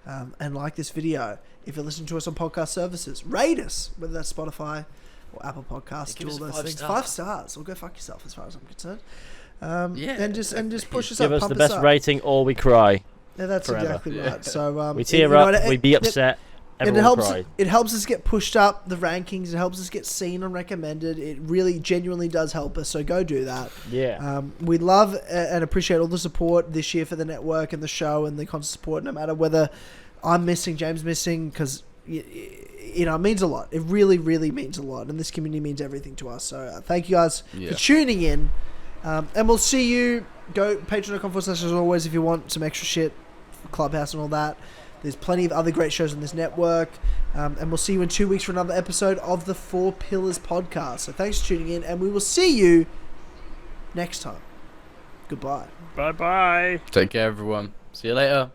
and like this video. If you're listening to us on podcast services, rate us, whether that's Spotify or Apple Podcasts. Do all those things. 5 stars, or go fuck yourself, as far as I'm concerned. And just push us up. Give us the best rating, or we cry. Yeah, that's forever. Exactly right. So we tear up, we be upset. It helps us get pushed up the rankings. It helps us get seen and recommended. It really genuinely does help us. So go do that. Yeah. We love and appreciate all the support this year for the network and the show and the constant support. No matter whether I'm missing, James missing, because it means a lot. It really, really means a lot, and this community means everything to us. So thank you guys for tuning in, and we'll see you. Go patreon.com/as always if you want some extra shit, Clubhouse and all that. There's plenty of other great shows on this network. And we'll see you in 2 weeks for another episode of the 4 Pillars podcast. So thanks for tuning in, and we will see you next time. Goodbye. Bye-bye. Take care, everyone. See you later.